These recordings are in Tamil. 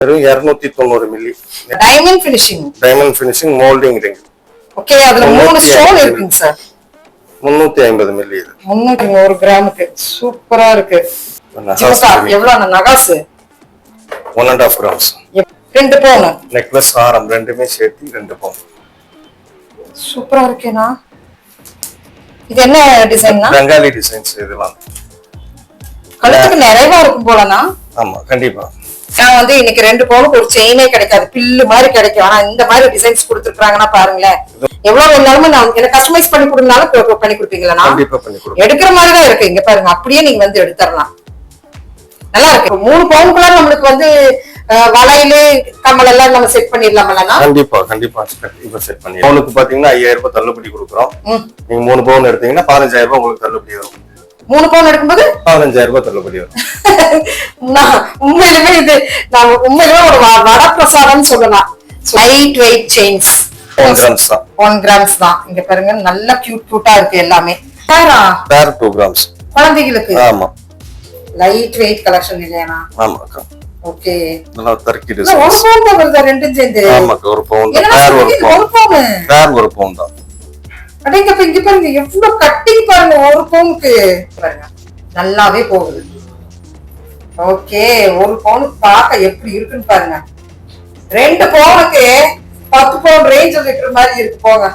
290 milli diamond finishing moulding ring. Okay, அதுல 3 ஸ்டோன் இருக்குங்க சார். 350 மில்லி இது. 300 கிராமுக்கு சூப்பரா இருக்கு. எவ்வளவு நகாசு? 1.5 கிராம்ஸ். 2 பவுன். நெக்லஸ் ஆரம் ரெண்டுமே சேர்த்து 2 பவுன். சூப்பரா இருக்கேனா? இது என்ன டிசைன்னா? பெங்காலி டிசைன்ஸ் இதெல்லாம். கழுத்துக்கு நிறைவா இருக்கும் போலனா? ஆமா, கண்டிப்பா. நான் வந்து இன்னைக்கு 2 பவுனுக்கு ஒரு செயினே கிடைக்காது, பில்லு மாதிரி கிடைக்கும். ஆனா இந்த மாதிரி டிசைன்ஸ் கொடுத்துருக்காங்கன்னா பாருங்களேன், எவ்வளவு வேணாலும் நான் எனக்கு கஸ்டமைஸ் பண்ணி கொடுனாலும் பண்ணி கொடுப்பீங்களா? கண்டிப்பா பண்ணி கொடுப்பேன். எடுக்கிற மாதிரி தான் இருக்கு. இங்க பாருங்க, அப்படியே நீங்க வந்து எடுத்துடலாம். நல்லா இருக்கு. 3 பவுனுக்குள்ள நம்மளுக்கு வந்து வளையல் கம்மல் எல்லாம் நம்ம செட் பண்ணிடலாம்ல? கண்டிப்பா கண்டிப்பா இப்ப செட் பண்ணி பவுனுக்கு பாத்தீங்கன்னா 5000 ரூபாய் தள்ளுபடி கொடுக்குறோம். நீங்க 3 பவுன் எடுத்தீங்கன்னா 15000 ரூபாய் உங்களுக்கு தள்ளுபடி வரும். 3 பவுன் எடுக்கும்போது 15000 ரூபாய் தள்ளுபடி வரும். உண்மையிலுமே இது நான் உண்மையிலுமே ஒரு வரப்பிரசாதம் சொல்லலாம். லைட் வெயிட் செயின்ஸ் 1 கிராம்ஸ் தான். 1 கிராம்ஸ் தான். இங்க பாருங்க, நல்ல கியூட்டா இருக்கு எல்லாமே. பேர் 2 கிராம்ஸ் குழந்தைகளுக்கு. ஆமா, லைட் வெயிட் கலெக்ஷன் இல்லையா? ஆமாக்கா. ஓகே, நல்லா தர்க்கி டிசைன். 1 பவுன் தான் வருதா? ரெண்டும் சேர்ந்து? ஆமாக்கா, 1 பவுன் தான். பேர் 1 பவுன். பேர் 1 பவுன் தான். அடேங்கப்பா, இங்க பாருங்க எவ்வளவு கட்டிங் பாருங்க. 1 பவுனுக்கு பாருங்க நல்லாவே போகுது. ஓகே, 1 பவுனுக்கு பார்க்க எப்படி இருக்குன்னு பாருங்க. 2 பவுனுக்கு 10 பவுன் ரேஞ்சில் இருக்கிற மாதிரி இருக்கு. போங்க,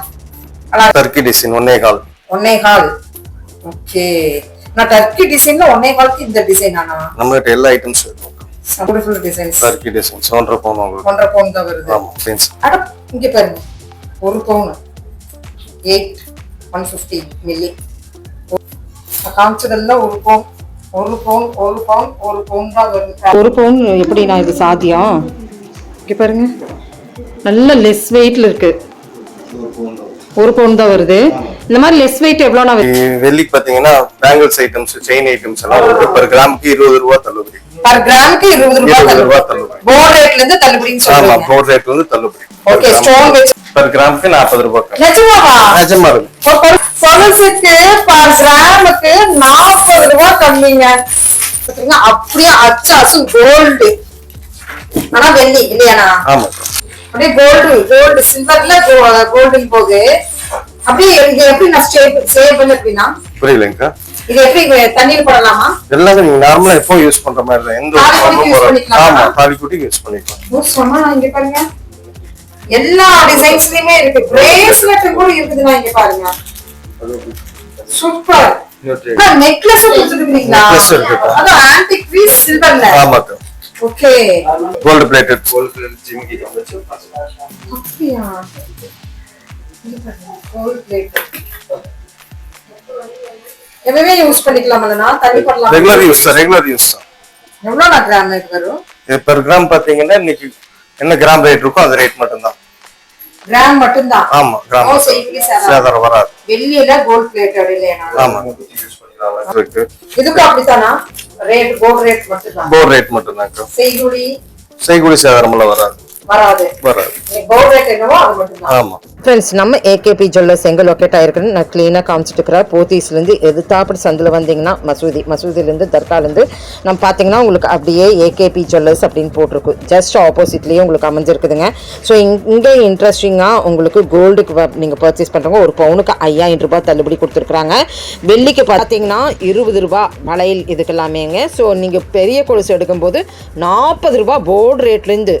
டர்க்கி டிசைன் 1.25. 1.25. ஓகே, நான் டர்க்கி டிசைன்ல 1.25க்கு இந்த டிசைன் ஆனா நம்மகிட்ட எல்லா ஐட்டம்ஸ் இருக்கும். Beautiful designs. டர்க்கி டிசைன்ஸ் 1.5 பவுன் உங்களுக்கு. 1.5 பவுன் தான் வருது. ஆமா, ஃப்ரெண்ட்ஸ். அட இங்க பாருங்க, 1 பவுன் 150 மில்லி. காமிச்சதெல்லாம் 1 பவுன் 1 பவுன் 1 பவுன் 1 பவுன் தான் வருது. 1 பவுன் எப்படி நான் இது சாத்தியம்? இங்க பாருங்க, நல்ல லெஸ் வெயிட்ல இருக்கு. 1 பவுன் தான் வருது. இந்த மாதிரி லெஸ் வெயிட் எவ்வளவு நான் வெள்ளிக்கு பாத்தீங்கன்னா பேங்கிள்ஸ் ஐட்டம்ஸ், செயின் ஐட்டம்ஸ் எல்லாம் per கிராமுக்கு 20 ரூபாய் தள்ளுபடி. per கிராமுக்கு 20 ரூபாய் தள்ளுபடி. போர்ட் ரேட்ல இருந்து தள்ளுபடின்னு சொல்றாங்க. ஆமா, போர்ட் ரேட்ல இருந்து தள்ளுபடி. ஓகே, ஸ்டோன் வெச் per கிராமுக்கு 40 ரூபாய். நிஜமாவா? நிஜமா இருக்கு. கொலுசுக்கு per கிராமுக்கு 40 ரூபாய் கம்மிங்க. பாத்தீங்கன்னா அப்படியே அச்சு கோல்டு. ஆனா வெள்ளி இல்லையானா? ஆமா, அப்படியே கோல்டு சில்வர்ல கோல்டன் போகுது. அப்படியே இது எப்படி நான் சேவ் பண்ண அப்படின்னா புரியலங்கா. இது எப்படி தண்ணியில போடலாமா? எல்லாமே நீங்க நார்மலா எப்போ யூஸ் பண்ற மாதிரி தான். எந்த ஒரு ப்ராப்ளமும் வராது. ஆமா, தாலிக்குட்டி யூஸ் பண்ணிக்கலாம். ஓ, இங்க பாருங்க, எல்லா டிசைன்ஸ்லயுமே இருக்கு. பிரேஸ்லெட் கூட இருக்குதுன்னா இங்க பாருங்க, சூப்பர். நெக்லஸ் கொடுத்துருக்கீங்களா? நெக்லஸ் இருக்கு. அது ஆன்டிக் பீஸ் சில்வர்ல. ஆமாக்கா. ஓகே, கோல்ட் பிளேட்டட் ஜிமிக்கி வந்துச்சு. அப்படியா? கோல்ட் பிளேட்டட் எப்பவே யூஸ் பண்ணிக்கலாம்லனா? தண்ணி போடலாம். ரெகுலர் யூஸ் தான். எவ்வளவு கிராம் இது வரும்? இது per கிராம் பாத்தீங்கன்னா இன்னைக்கு என்ன கிராம் ரேட் இருக்கோ அந்த ரேட் மட்டும் தான். கிராம் மட்டும் தான். ஆமா, கிராம். ஓ, சரி சேதாரம் வராது. வெள்ளியில கோல்ட் பிளேட்டட் இல்லையா? ஆமா, யூஸ் பண்ணிக்கலாம். இருக்கு. இதுக்கு அப்படிதானா? ரேட் கோல்ட் ரேட் மட்டும் தான். கோல்ட் ரேட் மட்டும் தான். செய்குடி சேதாரம் வராது. கோல்ட் ரேட் என்னவோ அது மட்டும் தான். ஆமா ஃப்ரெண்ட்ஸ், நம்ம ஏகேபி ஜுவல்லர்ஸ் எங்க லொக்கேட் ஆயிருக்குன்னு நான் கிளீனா காமிச்சிட்டு இருக்கிறேன். போத்தீஸ்லேருந்து எதிர்த்தாப்படி சந்தில் வந்தீங்கன்னா மசூதிலேருந்து தர்காலேருந்து நம்ம பார்த்தீங்கன்னா உங்களுக்கு அப்படியே ஏகேபி ஜுவல்லர்ஸ் அப்படின்னு போட்டிருக்கு. ஜஸ்ட் ஆப்போசிட்லேயே உங்களுக்கு அமைஞ்சிருக்குதுங்க. ஸோ இங்கே இன்ட்ரெஸ்டிங்காக உங்களுக்கு கோல்டுக்கு நீங்கள் பர்ச்சேஸ் பண்ணுறவங்க 1 பவுனுக்கு 5000 ரூபாய் தள்ளுபடி கொடுத்துருக்குறாங்க. வெள்ளிக்கு பார்த்தீங்கன்னா 20 ரூபாய் வளையல் இதுக்கெல்லாமேங்க. ஸோ நீங்கள் பெரிய கொலுசு எடுக்கும்போது 40 ரூபாய் போர்டு ரேட்லேருந்து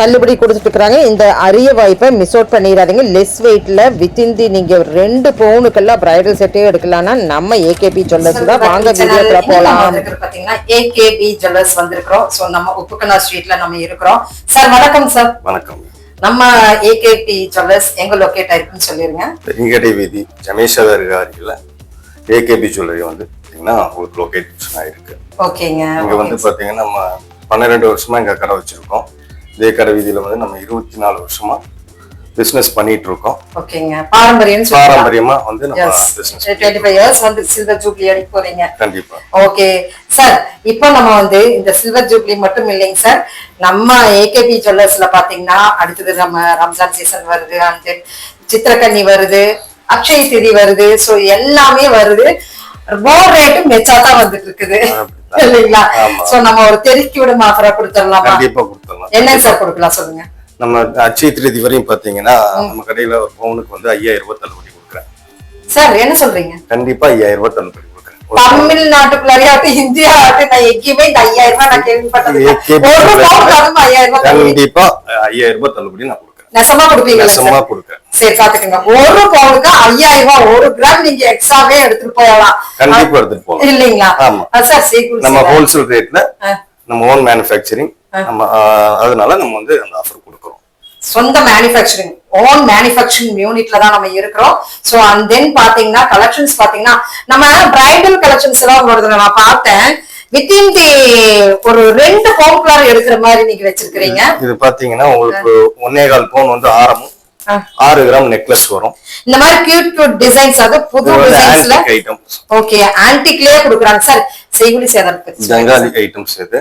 தள்ளுபடி கொடுத்துருக்குறாங்க. இந்த அரிய வாய்ப்பை மிஸ் அவுட் பண்ணிடாதீங்க. லெஸ் வெயிட்ல வித்தின் தி நீங்க 2 பவுனுக்கெல்லாம் பிரைடல் செட்டே எடுக்கலாம்னா நம்ம ஏகேபி ஜுவல்லர்ஸ் தான். வாங்க வீடியோக்குள்ள போலாம். பாத்தீங்கன்னா ஏகேபி ஜுவல்லர்ஸ் வந்திருக்கிறோம். சோ நம்ம உப்புக்கனா ஸ்ட்ரீட்ல நம்ம இருக்கிறோம். சார் வணக்கம். சார் வணக்கம். நம்ம ஏகேபி ஜுவல்லர்ஸ் எங்க லொகேட் ஆயிருக்குன்னு சொல்லிருங்க. இங்கடி வீதி ஜமேஷாதர் அருகில ஏகேபி ஜுவல்லரி வந்து பாத்தீங்கன்னா உங்களுக்கு லொகேஷன் ஆயிருக்கு. ஓகேங்க. இங்க வந்து பாத்தீங்கன்னா நம்ம 12 வருஷமா இங்க கடை வச்சிருக்கோம். இதே கடை வீதியில வந்து நம்ம 24 வருஷமா பிசினஸ் பண்ணிட்டு இருக்கோம். ஓகேங்க. பாரம்பரியமா வந்து நம்ம பிசினஸ் 25 இயர்ஸ் வந்து சில்வர் ஜூப்ளி அடிக்க போறீங்க. கண்டிப்பா. ஓகே சார், இப்போ நம்ம வந்து இந்த சில்வர் ஜூப்ளி மட்டும் இல்லைங்க சார், நம்ம ஏகேபி ஜுவல்லர்ஸ்ல பாத்தீங்கன்னா அடுத்தது நம்ம ரம்ஜான் சீசன் வருது, அந்த சித்திரக்கன்னி வருது, அக்ஷய திதி வருது. ஸோ எல்லாமே வருது. கோல்ட் ரேட்டு மெச்சா தான் வந்துட்டு இருக்குது இல்லைங்களா? சோ நம்ம ஒரு தெருக்கி விடும் ஆஃபரா கொடுத்துடலாமா? கண்டிப்பா கொடுத்துடலாம். என்ன சார் கொடுக்கலாம் சொல்லுங்க. நம்ம அட்சய திருதி வரையும் பாத்தீங்கன்னா நம்ம கடையில ஒரு பவுனுக்கு வந்து 5000 ரூபாய் தள்ளுபடி கொடுக்குறேன். சார் என்ன சொல்றீங்க? கண்டிப்பா 5000 ரூபாய் தள்ளுபடி கொடுக்குறேன். தமிழ்நாட்டுக்குள்ளாரியாட்டும் இந்தியா ஆகட்டும் நான் எங்கேயுமே இந்த 5000 ரூபாய் நான் கேள்விப்பட்டது கண்டிப்பா 5000 ரூபாய் தள்ளுபடி நான் கொடுக்குறேன். நெசமா கொடுப்பீங்களா? நெசமா கொடுக்குறேன். சரி பாத்துக்கோங்க, ஒரு பவுனுக்கு 5000 ரூபாய், 1 கிராம் நீங்க எக்ஸ்ட்ராவே எடுத்துட்டு போகலாம். கண்டிப்பா எடுத்துட்டு போகலாம் இல்லைங்களா? ஆமா சார் சீக்கிரம் நம்ம ஹோல்சேல் ரேட்ல நம்ம ஓன் மேனுஃபேக்சரிங் நம்ம அதனால நம்ம வந்து அந்த ஆஃபர் கொடுக்குறோம். சொந்த மேனுஃபேக்சரிங் ஓன் மேனுஃபேக்சரிங் யூனிட்ல தான் நம்ம இருக்கிறோம். சோ அண்ட் தென் பாத்தீங்கன்னா கலெக்ஷன்ஸ் பாத்தீங்கன்னா நம்ம பிரைடல் கலெக்ஷன்ஸ் எல்லாம் உங்களோட நான் பார்த்தேன். வித்தின் தி ஒரு 2 பவுன்குள்ளார எடுக்கிற மாதிரி நீங்க வச்சிருக்கீங்க. இது பாத்தீங்கன்னா உங்களுக்கு 1.25 பவுன் வந்து ஆரமும் 6 கிராம் நெக்லஸ் வரும். இந்த மாதிரி கியூட் டிசைன்ஸ், அது புது டிசைன்ஸ்ல ஓகே ஆன்டிக்லயே கொடுக்குறாங்க. சார் செய்குலி சேதாரம் ஜங்காலி ஐட்டம்ஸ் இது.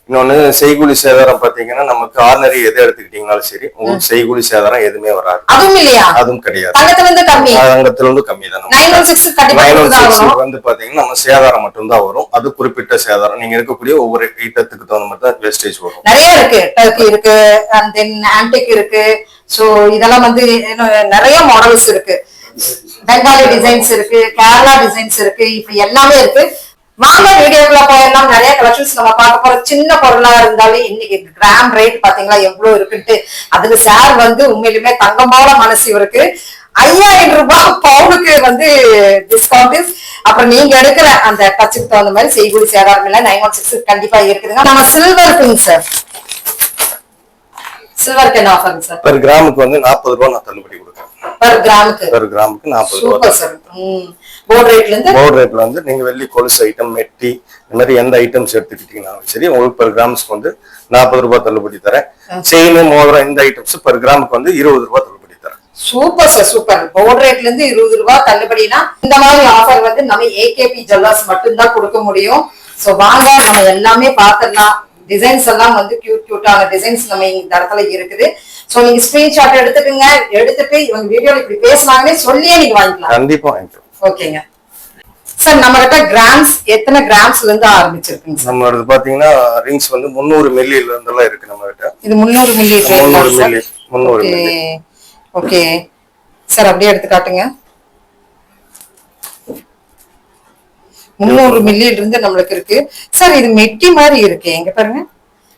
இன்னொன்னு செய்குலி சேதாரம் பாத்தீங்கன்னா நமக்கு ஆர்டினரி எதை எடுத்துக்கிட்டீங்கனாலும் சரி உங்களுக்கு செய்குலி சேதாரம் எதுவுமே வராது. அதுவும் இல்லையா? அதுவும் கிடையாது. தங்கத்துல இருந்து கம்மி. தங்கத்துல இருந்து கம்மி தான். 916 வந்து பாத்தீங்கன்னா நம்ம சேதாரம் மட்டும் தான் வரும். அது குறிப்பிட்ட சேதாரம். நீங்க இருக்கக்கூடிய ஒவ்வொரு ஐட்டத்துக்கு தகுந்த மாதிரி தான் வேஸ்டேஜ் வரும். நிறைய இருக்கு. டர்க்கி இருக்கு, அண்ட் தென் ஆன்டிக் இருக்கு. சோ இதெல்லாம் வந்து நிறைய மாடல்ஸ் இருக்கு. பெங்காலி டிசைன்ஸ் இருக்கு, கேரளா டிசைன்ஸ் இருக்கு, இப்படி எல்லாமே இருக்கு. வாங்க வீடியோக்குள்ள போயிடலாம். நிறைய கலெக்ஷன்ஸ் நம்ம பார்க்க போறோம். சின்ன பொருளா இருந்தாலும் இன்னைக்கு கிராம் ரேட் பாத்தீங்களா எவ்வளவு இருக்குன்ட்டு. அதுல சார் வந்து உண்மையிலுமே தங்கமான மனசு இருக்கு. 5000 ரூபாய் பவுனுக்கு வந்து டிஸ்கவுண்ட். அப்புறம் நீங்க எடுக்கிற அந்த டச்சுக்கு தகுந்த மாதிரி செய்கூலி சேதாரம் இல்ல 916 கண்டிப்பா இருக்குதுங்க. நம்ம சில்வருக்குங்க சார், சில்வருக்கு என்ன ஆஃபர் சார்? per கிராமுக்கு வந்து 40 ரூபாய் நான் தள்ளுபடி கொடுக்கிறேன். per கிராமுக்கு 40 ரூபாய். Super sir. போர்ட் ரேட்ல வந்து நீங்க வெள்ளி கொலுசு ஐட்டம், மெட்டி, இந்த மாதிரி எந்த ஐட்டம்ஸ் எடுத்துக்கிட்டீங்கன்னாலும் சரி உங்களுக்கு per கிராம்ஸ்க்கு வந்து 40 ரூபாய் தள்ளுபடி தரேன். செயின், மோதிரம் இந்த ஐட்டம்ஸ் per கிராமுக்கு வந்து 20 ரூபாய் தள்ளுபடி தரேன். Super sir super. போர்ட் ரேட்ல இருந்து 20 ரூபாய் தள்ளுபடினா இந்த மாதிரி ஆஃபர் வந்து நம்ம ஏகேபி ஜுவல்லர்ஸ் மட்டும் தான் கொடுக்க முடியும். சோ வாங்க நம்ம எல்லாமே பாத்துடலாம். டிசைன்ஸ் எல்லாம் வந்து கியூட்டான டிசைன்ஸ் நம்ம இந்த இடத்துல இருக்குது. சோ நீங்க ஸ்கிரீன்ஷாட் எடுத்துக்கங்க. எடுத்துட்டு இவங்க வீடியோல இப்படி பேசுனாங்கன்னே சொல்லியே நீங்க வாங்கிக்கலாம். கண்டிப்பா வாங்கிக்கலாம். ஓகேங்க சார். நம்ம கிட்ட கிராம்ஸ் எத்தனை கிராம்ஸ்ல இருந்து ஆரம்பிச்சிருக்குங்க சார்? நம்ம பாத்தீங்கன்னா ரிங்ஸ் வந்து 300 மில்லில இருந்தெல்லாம் இருக்கு நம்ம கிட்ட. இது 300 மில்லி. 300 மில்லி. ஓகே சார், அப்படியே எடுத்து காட்டுங்க. 300 மில்லில இருந்து நம்மளுக்கு இருக்கு சார். இது மெட்டி மாதிரி இருக்கு, எங்க பாருங்க.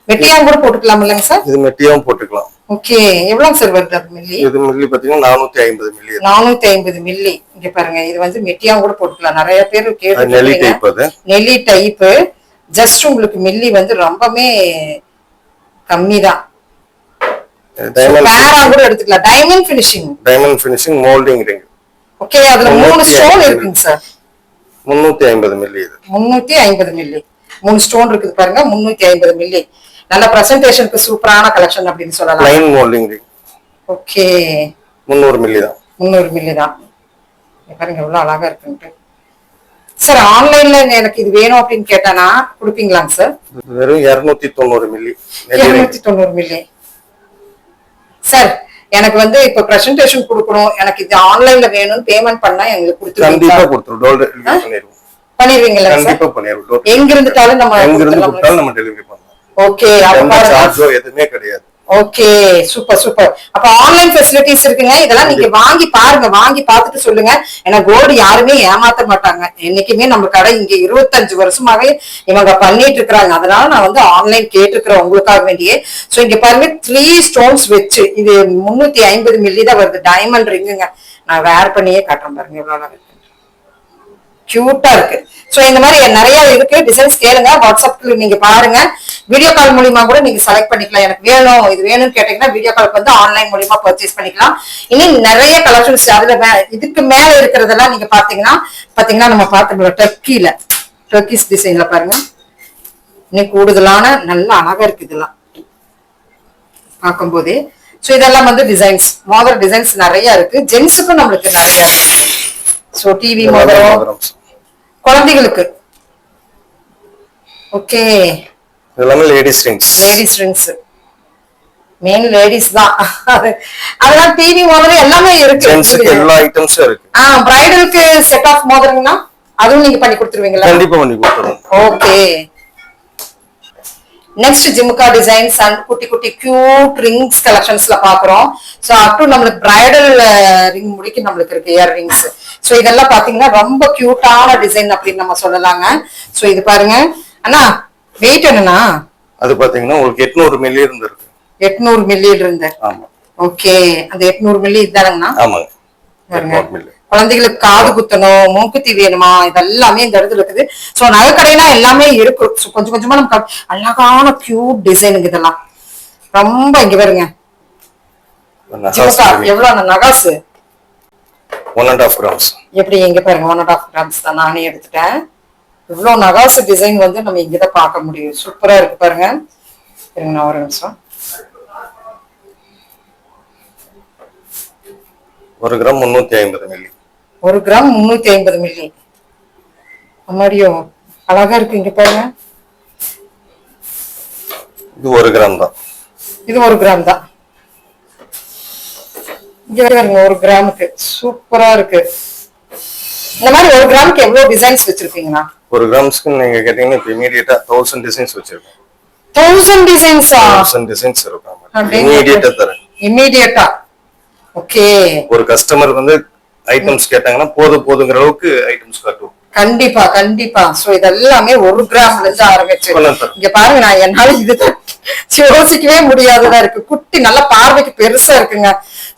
மெட்டியாவும் கூட போட்டுக்கலாம் இல்லைங்க சார்? இது மெட்டியாவும் போட்டுக்கலாம். ஓகே எவ்வளவு சார் வருது அது மில்லி? இது மில்லி பாத்தீங்கன்னா 450 மில்லி. 450 மில்லி. இங்க பாருங்க, இது வந்து மெட்டியாவும் கூட போட்டுக்கலாம். நிறைய பேர் கேட்டு நெல்லி டைப். ஜஸ்ட் உங்களுக்கு மில்லி வந்து ரொம்பவே கம்மி தான். பேரா கூட எடுத்துக்கலாம். Diamond finishing moulding ring. Okay அதுல 3 ஸ்டோன் இருக்குங்க சார். 350 மில்லி. இது 350 மில்லி. 3 ஸ்டோன் இருக்குது பாருங்க. 350 மில்லி. நல்ல பிரசன்டேஷனுக்கு சூப்பரான கலெக்ஷன் அப்படின்னு சொல்லலாம். Line moulding ring. Okay 300 milli தான். 300 மில்லி தான். பாருங்க எவ்வளவு அழகா இருக்குன்னு. சார் ஆன்லைன்ல எனக்கு இது வேணும் அப்படின்னு கேட்டானா கொடுப்பீங்களாங்க சார்? வெறும் 290 மில்லி. 290 மில்லி. சார் எனக்கு வந்து இப்ப பிரசன்டேஷன் கொடுக்கணும், எனக்கு இது ஆன்லைன்ல வேணும், பேமெண்ட் பண்ணா எங்களுக்கு கொடுத்துருவீங்க? கண்டிப்பா கொடுத்துருவோம். டோர் டெலிவரி பண்ணிடுவோம். பண்ணிடுவீங்களா சார்? கண்டிப்பா பண்ணிடுவோம். எங்க இருந்துட்டாலும் நம்ம டெலிவரி பண்ணுவோம். ஓகே அப்ப சார்ஜ் எதுவுமே கிடையாது. Okay super super. அப்ப ஆன்லைன் ஃபெசிலிட்டிஸ் இருக்குங்க. இதெல்லாம் நீங்க வாங்கி பாருங்க, வாங்கி பார்த்துட்டு சொல்லுங்க. ஏன்னா கோல்டு யாருமே ஏமாத்த மாட்டாங்க. என்னைக்குமே நம்ம கடை இங்க 25 வருஷமாவே இவங்க பண்ணிட்டு இருக்காங்க. அதனால நான் வந்து ஆன்லைன் கேட்டிருக்கிறேன் உங்களுக்காக வேண்டியே. சோ இங்க பாருங்க 3 ஸ்டோன்ஸ் வச்சு இது 350 மில்லி தான் வருது. டைமண்ட் ரிங்குங்க. நான் வேர் பண்ணியே காட்டுறேன் பாருங்க எவ்வளவு கியூட்டா இருக்கு. சோ இந்த மாதிரி நிறைய இருக்கு. டிசைன்ஸ் கேளுங்க, வாட்ஸ்அப்ல நீங்க பாருங்க. வீடியோ கால் மூலியமா கூட நீங்க செலக்ட் பண்ணிக்கலாம். எனக்கு வேணும் இது வேணும்னு கேட்டீங்கன்னா வீடியோ காலுக்கு வந்து ஆன்லைன் மூலியமா பர்ச்சேஸ் பண்ணிக்கலாம். இன்னும் நிறைய கலெக்ஷன்ஸ் அதுல இதுக்கு மேல இருக்கிறதெல்லாம் நீங்க பாத்தீங்கன்னா நம்ம பார்த்து டர்க்கில டர்க்கிஸ் டிசைன்ல பாருங்க. இன்னும் கூடுதலான நல்ல அழகா இருக்கு இதெல்லாம் பார்க்கும் போதே. சோ இதெல்லாம் வந்து டிசைன்ஸ் மோதிர டிசைன்ஸ் நிறைய இருக்கு. ஜென்ஸுக்கும் நம்மளுக்கு நிறைய இருக்கு. சோ டிவி மோதிரம் குழந்தைகளுக்கு. ஓகே எல்லாமே லேடிஸ் ரிங்ஸ். மெயின் லேடிஸ் தான். அதெல்லாம் டிவி மோதிரம் எல்லாமே இருக்கு. ஜென்ஸ்க்கு எல்லா ஐட்டம்ஸும் இருக்கு. பிரைடலுக்கு செட் ஆஃப் மோதிரம்னா அதுவும் நீங்க பண்ணி கொடுத்துருவீங்களா? கண்டிப்பா பண்ணி கொடுத்துருவோம். ஓகே. நெக்ஸ்ட் ஜிமுக்கா டிசைன்ஸ் அண்ட் குட்டி குட்டி கியூட் ரிங்ஸ் கலெக்ஷன்ஸ்ல பாக்குறோம். சோ அப் டு நம்மளுக்கு பிரைடல் ரிங் முடிக்க நம்மளுக்கு இருக்கு இயர் ரிங்ஸ். சோ இதெல்லாம் பாத்தீங்கன்னா ரொம்ப கியூட்டான டிசைன் அப்படின்னு நம்ம சொல்லலாங்க. சோ இது பாருங்க அண்ணா, வெயிட் என்னன்னா அது பாத்தீங்கன்னா உங்களுக்கு 800 மில்லி இருந்து இருக்கு. 800 மில்லி இருந்து. ஆமா. ஓகே, அந்த 800 மில்லி இதுதானங்கண்ணா? ஆமாங்க, 800 மில்லி. குழந்தைகளுக்கு காது குத்தணும், மூக்குத்தி வேணுமா, இதெல்லாமே இந்த இடத்துல இருக்குது. சோ நகைக்கடைனா எல்லாமே இருக்கு. கொஞ்சம் கொஞ்சமா நம்ம அழகான கியூட் டிசைனுங்க இதெல்லாம். ரொம்ப இங்க பாருங்க எவ்வளவு நகாசு 1.5 கிராம்ஸ். எப்படி இங்க பாருங்க 1.5 கிராம்ஸ் தான் நானே எடுத்துட்டேன். இவ்வளவு நகாசு டிசைன் வந்து நம்ம இங்கதான் பார்க்க முடியும். சூப்பரா இருக்கு பாருங்க. நான் ஒரு நிமிஷம். 1 கிராம் 350 மில்லி. 1 gram 350 milli. அம்மாடியோ அழகா இருக்கு. இங்க பாருங்க, இது 1 கிராம் தான். இது 1 கிராம் தான். இங்க பாருங்க 1 கிராமுக்கு சூப்பரா இருக்கு. இந்த மாதிரி 1 கிராமுக்கு எவ்வளவு டிசைன்ஸ் வச்சிருக்கீங்களா? 1 கிராம்ஸ்க்கு நீங்க கேட்டீங்கன்னா இப்ப இமீடியட்டா 1000 டிசைன்ஸ் வச்சிருக்கோம். 1000 டிசைன்ஸா? 1000 டிசைன்ஸ் இருக்கும் இமீடியட்டா தரேன். இமீடியட்டா. ஓகே. ஒரு கஸ்டமர் வந்து ஐட்டம்ஸ் கேட்டாங்கன்னா போதுங்கிற அளவுக்கு ஐட்டம்ஸ் காட்டுவோம். கண்டிப்பா கண்டிப்பா. சோ இதெல்லாமே 1 கிராம்ல இருந்து ஆரம்பிச்சு இங்க பாருங்க. நான் என்னால இது யோசிக்கவே முடியாததா இருக்கு. குட்டி நல்ல பார்வைக்கு பெருசா இருக்குங்க.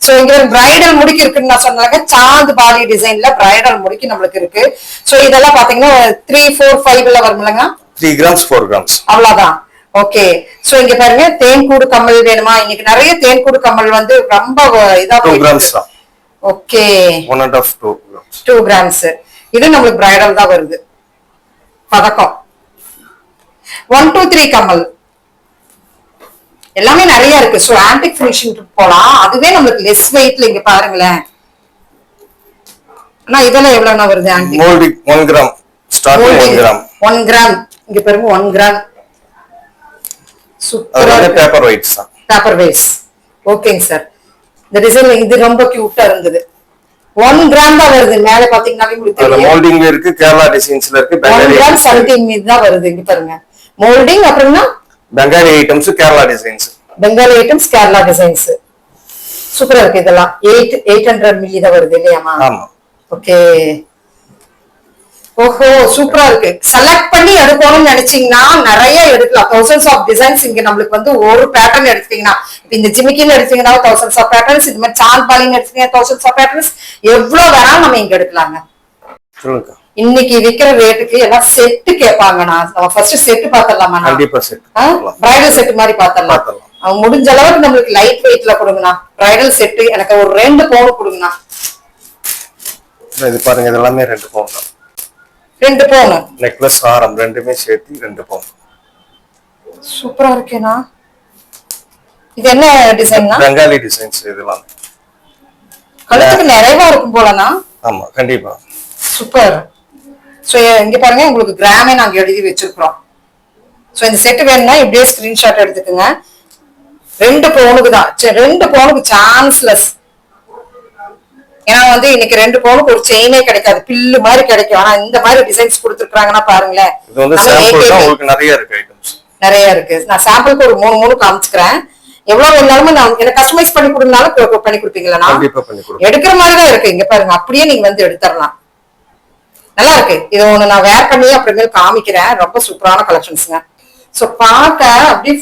சோ இங்க பிரைடல் முடிக்கு இருக்குன்னு நான் சொன்னாங்க. சாந்து பாடி டிசைன்ல பிரைடல் முடிக்கு நம்மளுக்கு இருக்கு. சோ இதெல்லாம் பாத்தீங்கன்னா 3, 4, 5 வரும்லங்க. 3 கிராம்ஸ் 4 கிராம்ஸ் அவ்வளவுதான். ஓகே. சோ இங்க பாருங்க தேன்கூடு கம்மல் வேணுமா? இன்னைக்கு நிறைய தேன்கூடு கம்மல் வந்து ரொம்ப இதா 2 கிராம்ஸ் தான். Okay, 1.5 2 grams. இது நம்மளுக்கு பிரைடல் தான் வருது. பதக்கம் 1, 2, 3 கம்மல் எல்லாமே நிறைய இருக்கு. சோ ஆன்டிக் ஃபினிஷிங் போலாம். அதுவே நம்மளுக்கு லெஸ் வெயிட்ல இங்க பாருங்களேன். ஆனா இதெல்லாம் எவ்வளவுனா வருது antique? Moulding 1 gram starting 1 gram. 1 gram இங்க பாருங்க 1 கிராம். சூப்பரா அது பேப்பர் வெயிட்ஸ் தான். Paper weights. ஓகேங்க சார். இந்த டிசைன் இது ரொம்ப கியூட்டா இருந்தது. 1 கிராம் தான் வருது. மேல பாத்தீங்கன்னாலே உங்களுக்கு தெரியும். மோல்டிங்ல இருக்கு, கேரளா டிசைன்ஸ்ல இருக்கு, 1 கிராம் 17 மீது தான் வருது. இங்க பாருங்க மோல்டிங். அப்புறம்னா Bengali items, Kerala designs. Bengali items, Kerala designs. சூப்பரா இருக்கு. இதெல்லாம் 800 மில்லி தான் வருது இல்லையாமா? ஆமா. ஓகே. ஓஹோ, சூப்பரா இருக்கு. செலக்ட் பண்ணி எடுக்கணும்னு நினைச்சீங்கன்னா நிறைய எடுக்கலாம். thousands ஆஃப் டிசைன்ஸ் இங்க நம்மளுக்கு வந்து ஒரு பேட்டர்ன் எடுத்தீங்கன்னா, இந்த ஜிமிக்கின்னு எடுத்தீங்கன்னா thousands ஆஃப் பேட்டர்ன்ஸ், இது மாதிரி சாந்த் பாலின்னு எடுத்தீங்கன்னா thousands ஆஃப் பேட்டர்ன்ஸ், எவ்வளவு வேணாலும் நம்ம இங்க எடுக்கலாங்க. சொல்லுங்க. இன்னைக்கு விக்கிற ரேட்டுக்கு எல்லாம் செட்டு கேட்பாங்கண்ணா. நம்ம ஃபர்ஸ்ட் செட் பாத்திரலாமா? கண்டிப்பா செட். பிரைடல் செட் மாதிரி பாத்திரலாம். முடிஞ்ச அளவுக்கு நம்மளுக்கு லைட் வெயிட்ல கொடுங்கண்ணா. பிரைடல் செட் எனக்கு ஒரு 2 பவுன் கொடுங்கண்ணா. இது பாருங்க, இது எல்லாமே 2 பவுன் தான். 2 பவுன். நெக்லஸ், ஆரம் ரெண்டுமே சேர்த்து 2 பவுன். சூப்பரா இருக்கேனா? இது என்ன டிசைன்னா? பெங்காலி டிசைன்ஸ் இதெல்லாம். கழுத்துக்கு நிறைவா இருக்கும் போலனா? ஆமா, கண்டிப்பா. சூப்பர். சோ இங்க பாருங்க, உங்களுக்கு கிராமே நாங்க எழுதி வச்சிருக்கோம். சோ இந்த செட் வேணும்னா இப்படியே ஸ்கிரீன்ஷாட் எடுத்துக்கோங்க. 2 பவுனுக்கு தான். 2 பவுனுக்கு சான்ஸ்லெஸ். ஏன்னா வந்து இன்னைக்கு 2 பவுனுக்கு ஒரு செயினே கிடைக்காது. பில்லு மாதிரி கிடைக்கும். ஆனா இந்த மாதிரி டிசைன்ஸ் கொடுத்துருக்காங்கன்னா பாருங்களேன். இது வந்து சாம்பிள் தான். உங்களுக்கு நிறைய இருக்கு ஐட்டம்ஸ். நிறைய இருக்கு. நான் சாம்பிளுக்கு ஒரு 3 காமிச்சுக்கிறேன். எவ்வளவு வேணாலும் நான் எனக்கு கஸ்டமைஸ் பண்ணி கொடுனாலும் பண்ணி கொடுப்பீங்களா? கண்டிப்பா பண்ணி கொடுப்பேன். எடுக்கிற மாதிரி தான் இருக்கு. இங்க பாருங்க, அப்படியே நீங்க வந்து எடுத்துடலாம். நல்லா இருக்கு. இது ஒண்ணு நான் வேர் பண்ணி அப்புறமேல் காமிக்கிறேன். ரொம்ப சூப்பரான கலெக்ஷன்ஸ்ங்க. சோ பார்க்க அப்படியே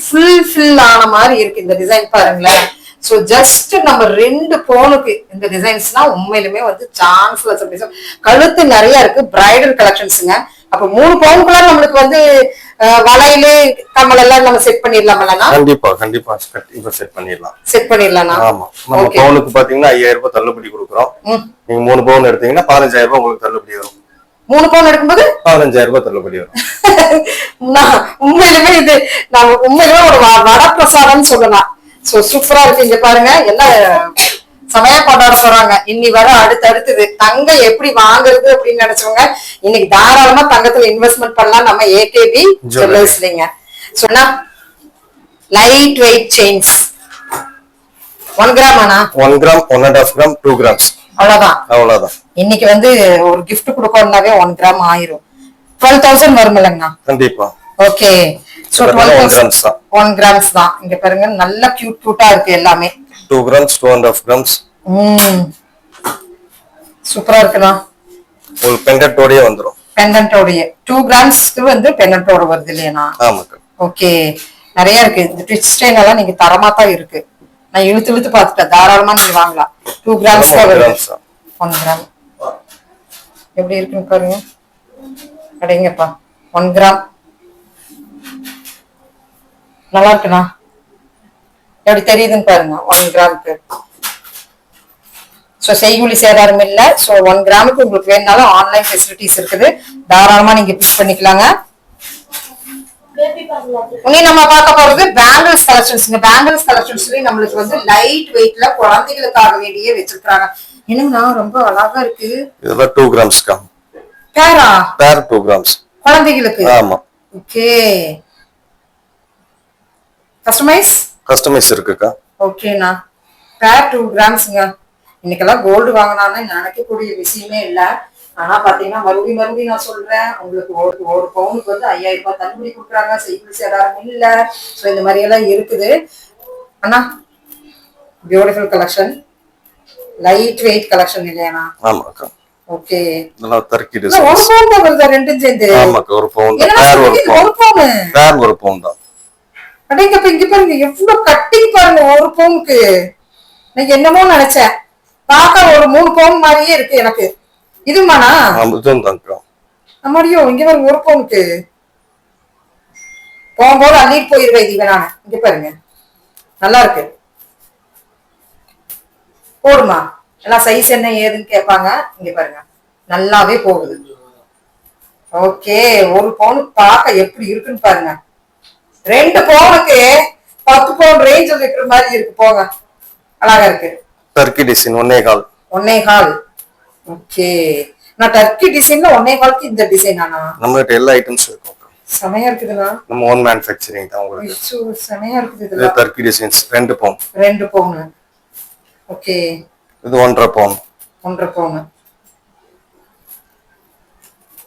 ஃபில் ஆன மாதிரி இருக்கு இந்த டிசைன் பாருங்களேன். சோ ஜஸ்ட் நம்ம 2 பவுனுக்கு இந்த டிசைன்ஸ்னா உண்மையிலுமே வந்து சான்ஸ்லெஸ் டிசைன். கழுத்து நிறைய இருக்கு. பிரைடல் கலெக்ஷன்ஸ்ங்க. அப்ப 3 பவுனுக்குள்ள நம்மளுக்கு வந்து வளையலு கம்மல் எல்லாம் நம்ம செட் பண்ணிடலாம்லண்ணா? கண்டிப்பா கண்டிப்பா இப்ப செட் பண்ணிடலாம். செட் பண்ணிடலாம். ஆமா, நம்ம பவுனுக்கு பாத்தீங்கன்னா 5000 ரூபாய் தள்ளுபடி கொடுக்குறோம். நீங்க 3 பவுன் எடுத்தீங்கன்னா 15000 ரூபாய் உங்களுக்கு தள்ளுபடி வரும். 3 பவுன் எடுக்கும்போது 15000 ரூபாய் தள்ளுபடி வரும். உண்மையிலுமே இது நம்ம உண்மையிலுமே ஒரு வரப்பிரசாதம்னு சொல்லலாம். சோ சூப்பரா இருக்கு. இங்க பாருங்க, எல்லாம் சமயா கொண்டாட போறாங்க. இன்னி வர அடுத்தடுத்தது தங்கம் எப்படி வாங்குறது அப்படின்னு நினைச்சவங்க இன்னைக்கு தாராளமா தங்கத்துல இன்வெஸ்ட்மெண்ட் பண்ணலாம் நம்ம ஏகேபி ஜுவல்லர்ஸ்லங்க. சொன்னா லைட் வெயிட் செயின்ஸ் 1 கிராம் ஆனா 1 கிராம், 1.5 கிராம், 2 கிராம்ஸ். அவ்வளவுதான். அவ்வளவுதான். இன்னைக்கு வந்து ஒரு gift கொடுக்கணும்னாவே 1 கிராம் ஆயிரும். 12,000 வருமில்லங்கண்ணா? கண்டிப்பா. ஓகே. சோ 12,000 1 கிராம்ஸ் தான். இங்க பாருங்க நல்ல கியூட்டா இருக்கு எல்லாமே. 2 grams 2.5 grams. சூப்பரா இருக்குண்ணா. ஒரு பெண்டன்ட்டோடயே வந்துரும். பெண்டன்ட்டோடயே 2 கிராம்ஸ்க்கு வந்து பெண்டன்ட்டோட வருது இல்லையா? ஆமாக்கா. ஓகே. நிறைய இருக்கு. இந்த ட்விஸ்ட் ஸ்டைன் எல்லாம் நீங்க தரமா தான் இருக்கு. நான் இழுத்து பார்த்துட்டேன். தாராளமா நீங்க வாங்கலாம். 2 கிராம்ஸ் தான் வருது. 1 கிராம் எப்படி இருக்குன்னு பாருங்க. அடேங்கப்பா 1 கிராம் நல்லா இருக்குண்ணா. எப்படி தெரியுதுன்னு பாருங்க 1 கிராமுக்கு. சோ செய்கூலி சேதாரம் இல்ல. சோ 1 கிராமுக்கு உங்களுக்கு வேணும்னாலும் ஆன்லைன் ஃபெசிலிட்டிஸ் இருக்குது. தாராளமா நீங்க பிக் பண்ணிக்கலாங்க. இனி நம்ம பார்க்க போறது பேங்கிள்ஸ் கலெக்ஷன்ஸ். பேங்கிள்ஸ் கலெக்ஷன்ஸ்லயும் நம்மளுக்கு வந்து லைட் வெயிட்ல குழந்தைகளுக்காக வேண்டியே வச்சிருக்காங்க. என்னங்கண்ணா ரொம்ப அழகா இருக்கு. இதெல்லாம் 2 கிராம்ஸ்க்கா. பேரா? பேர் 2 கிராம்ஸ் குழந்தைகளுக்கு. ஆமா. ஓகே. கஸ்டமைஸ் இருக்குக்கா. ஓகேண்ணா. பேர் 2 கிராம்ஸ்ங்க. இன்னைக்கெல்லாம் கோல்டு வாங்கினான்னு நினைக்கக்கூடிய விஷயமே இல்ல. ஆனா பாத்தீங்கன்னா மறுபடியும் நான் சொல்றேன், உங்களுக்கு ஒரு பவுனுக்கு வந்து 5,000 ரூபாய் தள்ளுபடி கொடுக்குறாங்க. செய்கூலி சேதாரம் இல்ல. சோ இந்த மாதிரி எல்லாம் இருக்குது. அண்ணா beautiful collection, light weight collection இல்லையாண்ணா? ஆமாக்கா. ஓகே. நல்லா தர்க்கி டிசைன். ஒரு பவுன் தான் வருதா? ரெண்டும் சேர்ந்து? ஆமாக்கா. ஒரு பவுன் தான். பேர் ஒரு பவுன் தான். அடேங்கப்பா இங்க பாருங்க எவ்வளவு கட்டிங் பாருங்க. ஒரு பவுனுக்கு நான் என்னமோ நினைச்சேன். பார்க்க ஒரு 3 பவுன் மாதிரியே இருக்கு எனக்கு. இதுமாண்ணா? நம்மடியோ இங்க பாருங்க ஒரு பவுனுக்கு. போகும்போது அள்ளிட்டு போயிருவேன் இது வேணான. இங்க பாருங்க நல்லா இருக்கு. போடுமா எல்லாம் சைஸ் என்ன ஏதுன்னு கேட்பாங்க. இங்க பாருங்க நல்லாவே போகுது. ஓகே. ஒரு பவுனுக்கு பார்க்க எப்படி இருக்குன்னு பாருங்க. 2 பவுனுக்கு 10 பவுன் ரேஞ்சில் இருக்கிற மாதிரி இருக்கு. போங்க அழகா இருக்கு. Turkey design 1.25. 1.25. ஓகே. நான் டர்க்கி டிசைன்ல 1.25க்கு இந்த டிசைன் ஆனா நம்மகிட்ட எல்லா ஐட்டம்ஸ் இருக்கும். செமையா இருக்குதுண்ணா. நம்ம ஓன் மேனுஃபேக்சரிங் தான் உங்களுக்கு. செமையா இருக்குது. இது டர்க்கி டிசைன்ஸ் 2 பவுன். 2 பவுன். ஓகே. இது 1.5 பவுன். 1.5 பவுன்.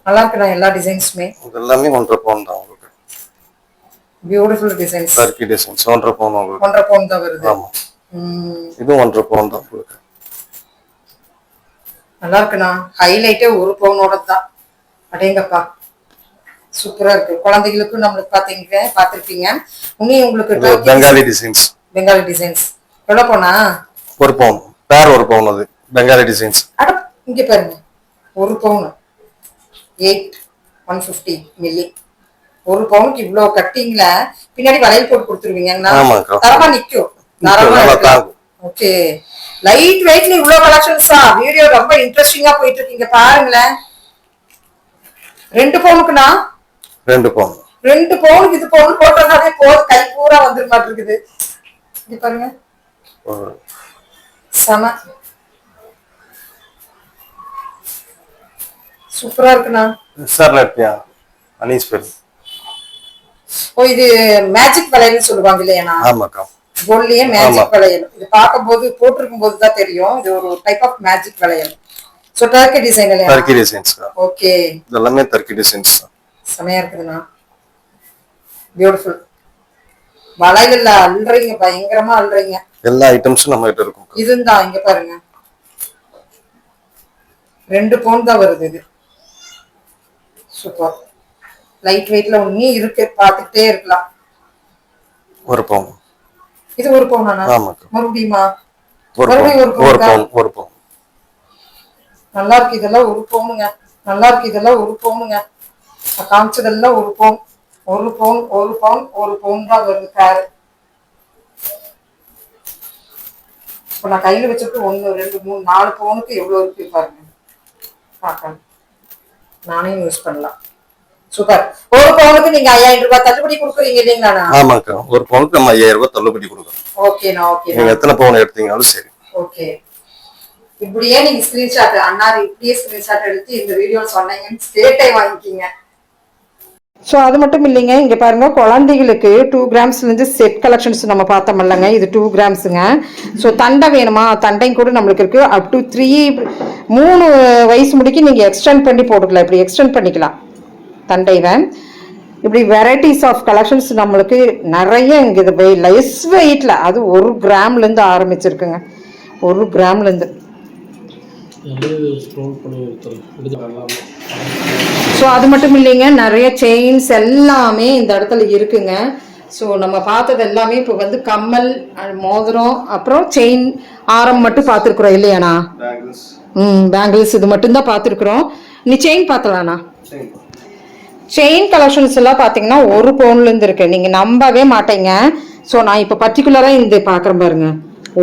நல்லா இருக்குண்ணா எல்லா டிசைன்ஸுமே. எல்லாமே 1.5 பவுன் தான் உங்களுக்கு. Beautiful designs. டர்க்கி டிசைன்ஸ் 1.5 பவுன் உங்களுக்கு. 1.5 பவுன் தான் வருது. ஆமா. இது 1.5 பவுன் தான் உங்களுக்கு. நல்லா இருக்குண்ணா. ஹைலைட்டே ஒரு பவுனோட தான். அடேங்கப்பா சூப்பரா இருக்கு. குழந்தைகளுக்கும் நம்மளுக்கு பாத்திருப்பீங்க. உங்களுக்கு பெங்காலி டிசைன்ஸ். பெங்காலி டிசைன்ஸ் எவ்வளவு போனா? 1 பவுன். பேர் 1 பவுன். அது பெங்காலி டிசைன்ஸ். அட இங்க பாருங்க 1 பவுன் 150 மில்லி. 1 பவுனுக்கு இவ்வளவு கட்டிங்ல பின்னாடி வளையல் போட்டு கொடுத்துருவீங்கன்னா தரமா நிக்கும். ஓகே. லைட் வெயிட்ல இவ்வளவு கலெக்ஷன்ஸா? வீடியோ ரொம்ப இன்ட்ரெஸ்டிங்கா போயிட்டு இருக்கீங்க பாருங்களேன். 2 பவுனுக்குண்ணா? 2 பவுன். 2 பவுனுக்கு இது பவுன் போட்டோம்னாலே போதும். கை பூரா வந்துரு மாட்டிருக்குது. இங்க பாருங்க செம சூப்பரா இருக்குண்ணா. சார்லட்டியா அனீஸ் பேர். ஓ இது மேஜிக் வளையல்னு சொல்லுவாங்க இல்லையா? ஆமாக்கா. கோல்ட்லயே மேஜிக் வளையல். இது பார்க்கும்போது போட்டிருக்கும் போது தான் தெரியும். இது ஒரு டைப் ஆஃப் மேஜிக் வளையல். சோ டர்க்கி டிசைன் இல்லையா? Turkey designs. ஓகே. இதெல்லாம் டர்க்கி டிசைன்ஸ். செமையா இருக்குதுண்ணா. பியூட்டிஃபுல். வளையல்ல அல்றீங்க, பயங்கரமா அல்றீங்க. எல்லா ஐட்டம்ஸும் நம்ம கிட்ட இருக்கும். இதுதான் இங்க பாருங்க 2 பவுன் தான் வருது. இது சூப்பர். லைட் வெயிட்ல ஒண்ணு இருக்கு. பாத்துக்கிட்டே இருக்கலாம். 1 பவுன். இது 1 பவுனானா? ஆமாக்கா. மறுபடியுமா? 1 பவுன். 1 பவுன். நல்லா இருக்கு. இதெல்லாம் 1 பவுனுங்க. நல்லா இருக்கு. இதெல்லாம் 1 பவுனுங்க. காமிச்சதெல்லாம் 1 பவுன். 1 பவுன் 1 பவுன் 1 பவுன் தான் வருது பேரு. இப்ப நான் கையில வச்சுட்டு 1 2 3 4 பவுனுக்கு எவ்வளவு இருக்கு பாருங்க. பாக்க நானே யூஸ் பண்ணலாம். சூப்பர். 1 பவுனுக்கு நீங்க 5,000 ரூபாய் தள்ளுபடி கொடுக்குறீங்க இல்லைங்களா? ஆமாக்கா. 1 பவுனுக்கு நம்ம 5,000 ரூபாய் தள்ளுபடி கொடுக்குறோம். ஓகேண்ணா. ஓகே. நீங்க எத்தனை பவுன் எடுத்தீங்கனாலும் சரி. ஓகே. இப்படியே நீங்க ஸ்கிரீன்ஷாட் அண்ணாரு இப்படியே ஸ்கிரீன்ஷாட் எடுத்து இந்த வீடியோ சொன்னீங்கன்னு ஸ்டேட்டை வாங்கிக்கிங்க. ஸோ அது மட்டும் இல்லைங்க, இங்கே பாருங்க குழந்தைகளுக்கு 2 கிராம்ஸ்லேருந்து செட் கலெக்ஷன்ஸ் நம்ம பார்த்தோம்லங்க, இது 2 கிராம்ஸுங்க. ஸோ தண்டை வேணுமா, தண்டையும் கூட நம்மளுக்கு இருக்குது. அப் டு 3 வயசு முடிக்கு நீங்கள் எக்ஸ்டெண்ட் பண்ணி போட்டுக்கலாம், இப்படி எக்ஸ்டெண்ட் பண்ணிக்கலாம் தண்டைவை. இப்படி வெரைட்டிஸ் ஆஃப் கலெக்ஷன்ஸ் நம்மளுக்கு நிறைய இங்கே இது லெஸ் வெயிட்டில், அது 1 கிராம்லேருந்து ஆரம்பிச்சிருக்குங்க, 1 கிராம்லேருந்து. ஸோ அது மட்டும் இல்லைங்க, நிறைய செயின்ஸ் எல்லாமே இந்த இடத்துல இருக்குங்க. ஸோ நம்ம பார்த்தது எல்லாமே இப்போ வந்து கம்மல், மோதிரம், அப்புறம் செயின், ஆரம் மட்டும் பார்த்துருக்குறோம் இல்லையாண்ணா? பேங்கிள்ஸ் இது மட்டும்தான் பார்த்துருக்குறோம். நீ செயின் பார்த்தலாண்ணா? செயின் கலெக்ஷன்ஸ் எல்லாம் பார்த்தீங்கன்னா 1 பவுன்லேருந்து இருக்கு, நீங்கள் நம்பவே மாட்டீங்க. ஸோ நான் இப்போ பர்டிகுலராக இந்த பார்க்குறேன் பாருங்க,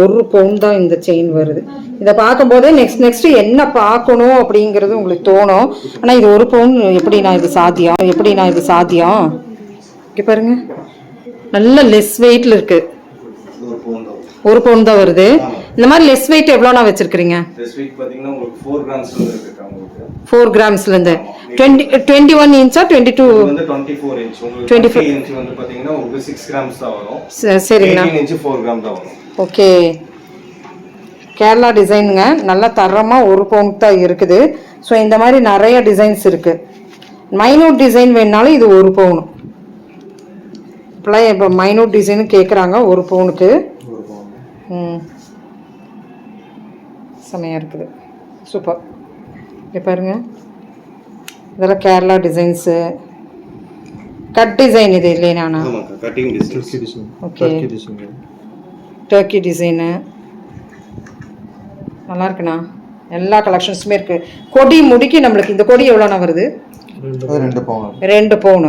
1 பவுன் தான் இந்த செயின் வருது. இதை பார்க்கும்போதே நெக்ஸ்ட் என்ன பார்க்கணும் அப்படிங்கிறது உங்களுக்கு தோணும். ஆனால் இது 1 பவுன் எப்படிண்ணா இது சாத்தியம்? இங்கே பாருங்க, நல்ல லெஸ் வெயிட்ல இருக்கு, 1 பவுன் தான் வருது. இந்த மாதிரி லெஸ் வெயிட் எவ்வளோண்ணா வச்சிருக்கீங்க? 4 கிராம்ஸ்ல இருந்து 21 இன்ச்சா 22 வந்து 24 இன்ச், உங்களுக்கு 24 இன்ச் வந்து பாத்தீங்கன்னா உங்களுக்கு 6 கிராம்ஸ் தான் வரும். சரிங்கண்ணா. 18 இன்ச் 4 கிராம் தான் வரும். ஓகே, கேரளா டிசைனுங்க, நல்லா தரமாக 1 பவுன் தான் இருக்குது. ஸோ இந்த மாதிரி நிறைய டிசைன்ஸ் இருக்கு. மைனூட் டிசைன் வேணுனாலும் இது 1 பவுன். இப்போலாம் இப்போ மைனூட் டிசைனு கேட்குறாங்க 1 பவுனுக்கு. செமையாக இருக்குது, சூப்பர். இங்கே பாருங்க, இதெல்லாம் கேரளா டிசைன்ஸு, கட் டிசைன் இது இல்லைனா? Cutting design. Okay, Turkey design நல்லா இருக்குண்ணா. எல்லா கலெக்ஷன்ஸுமே இருக்கு. கொடி முடிக்கு நம்மளுக்கு இந்த கொடி எவ்வளோண்ணா வருது? 2 பவுன்.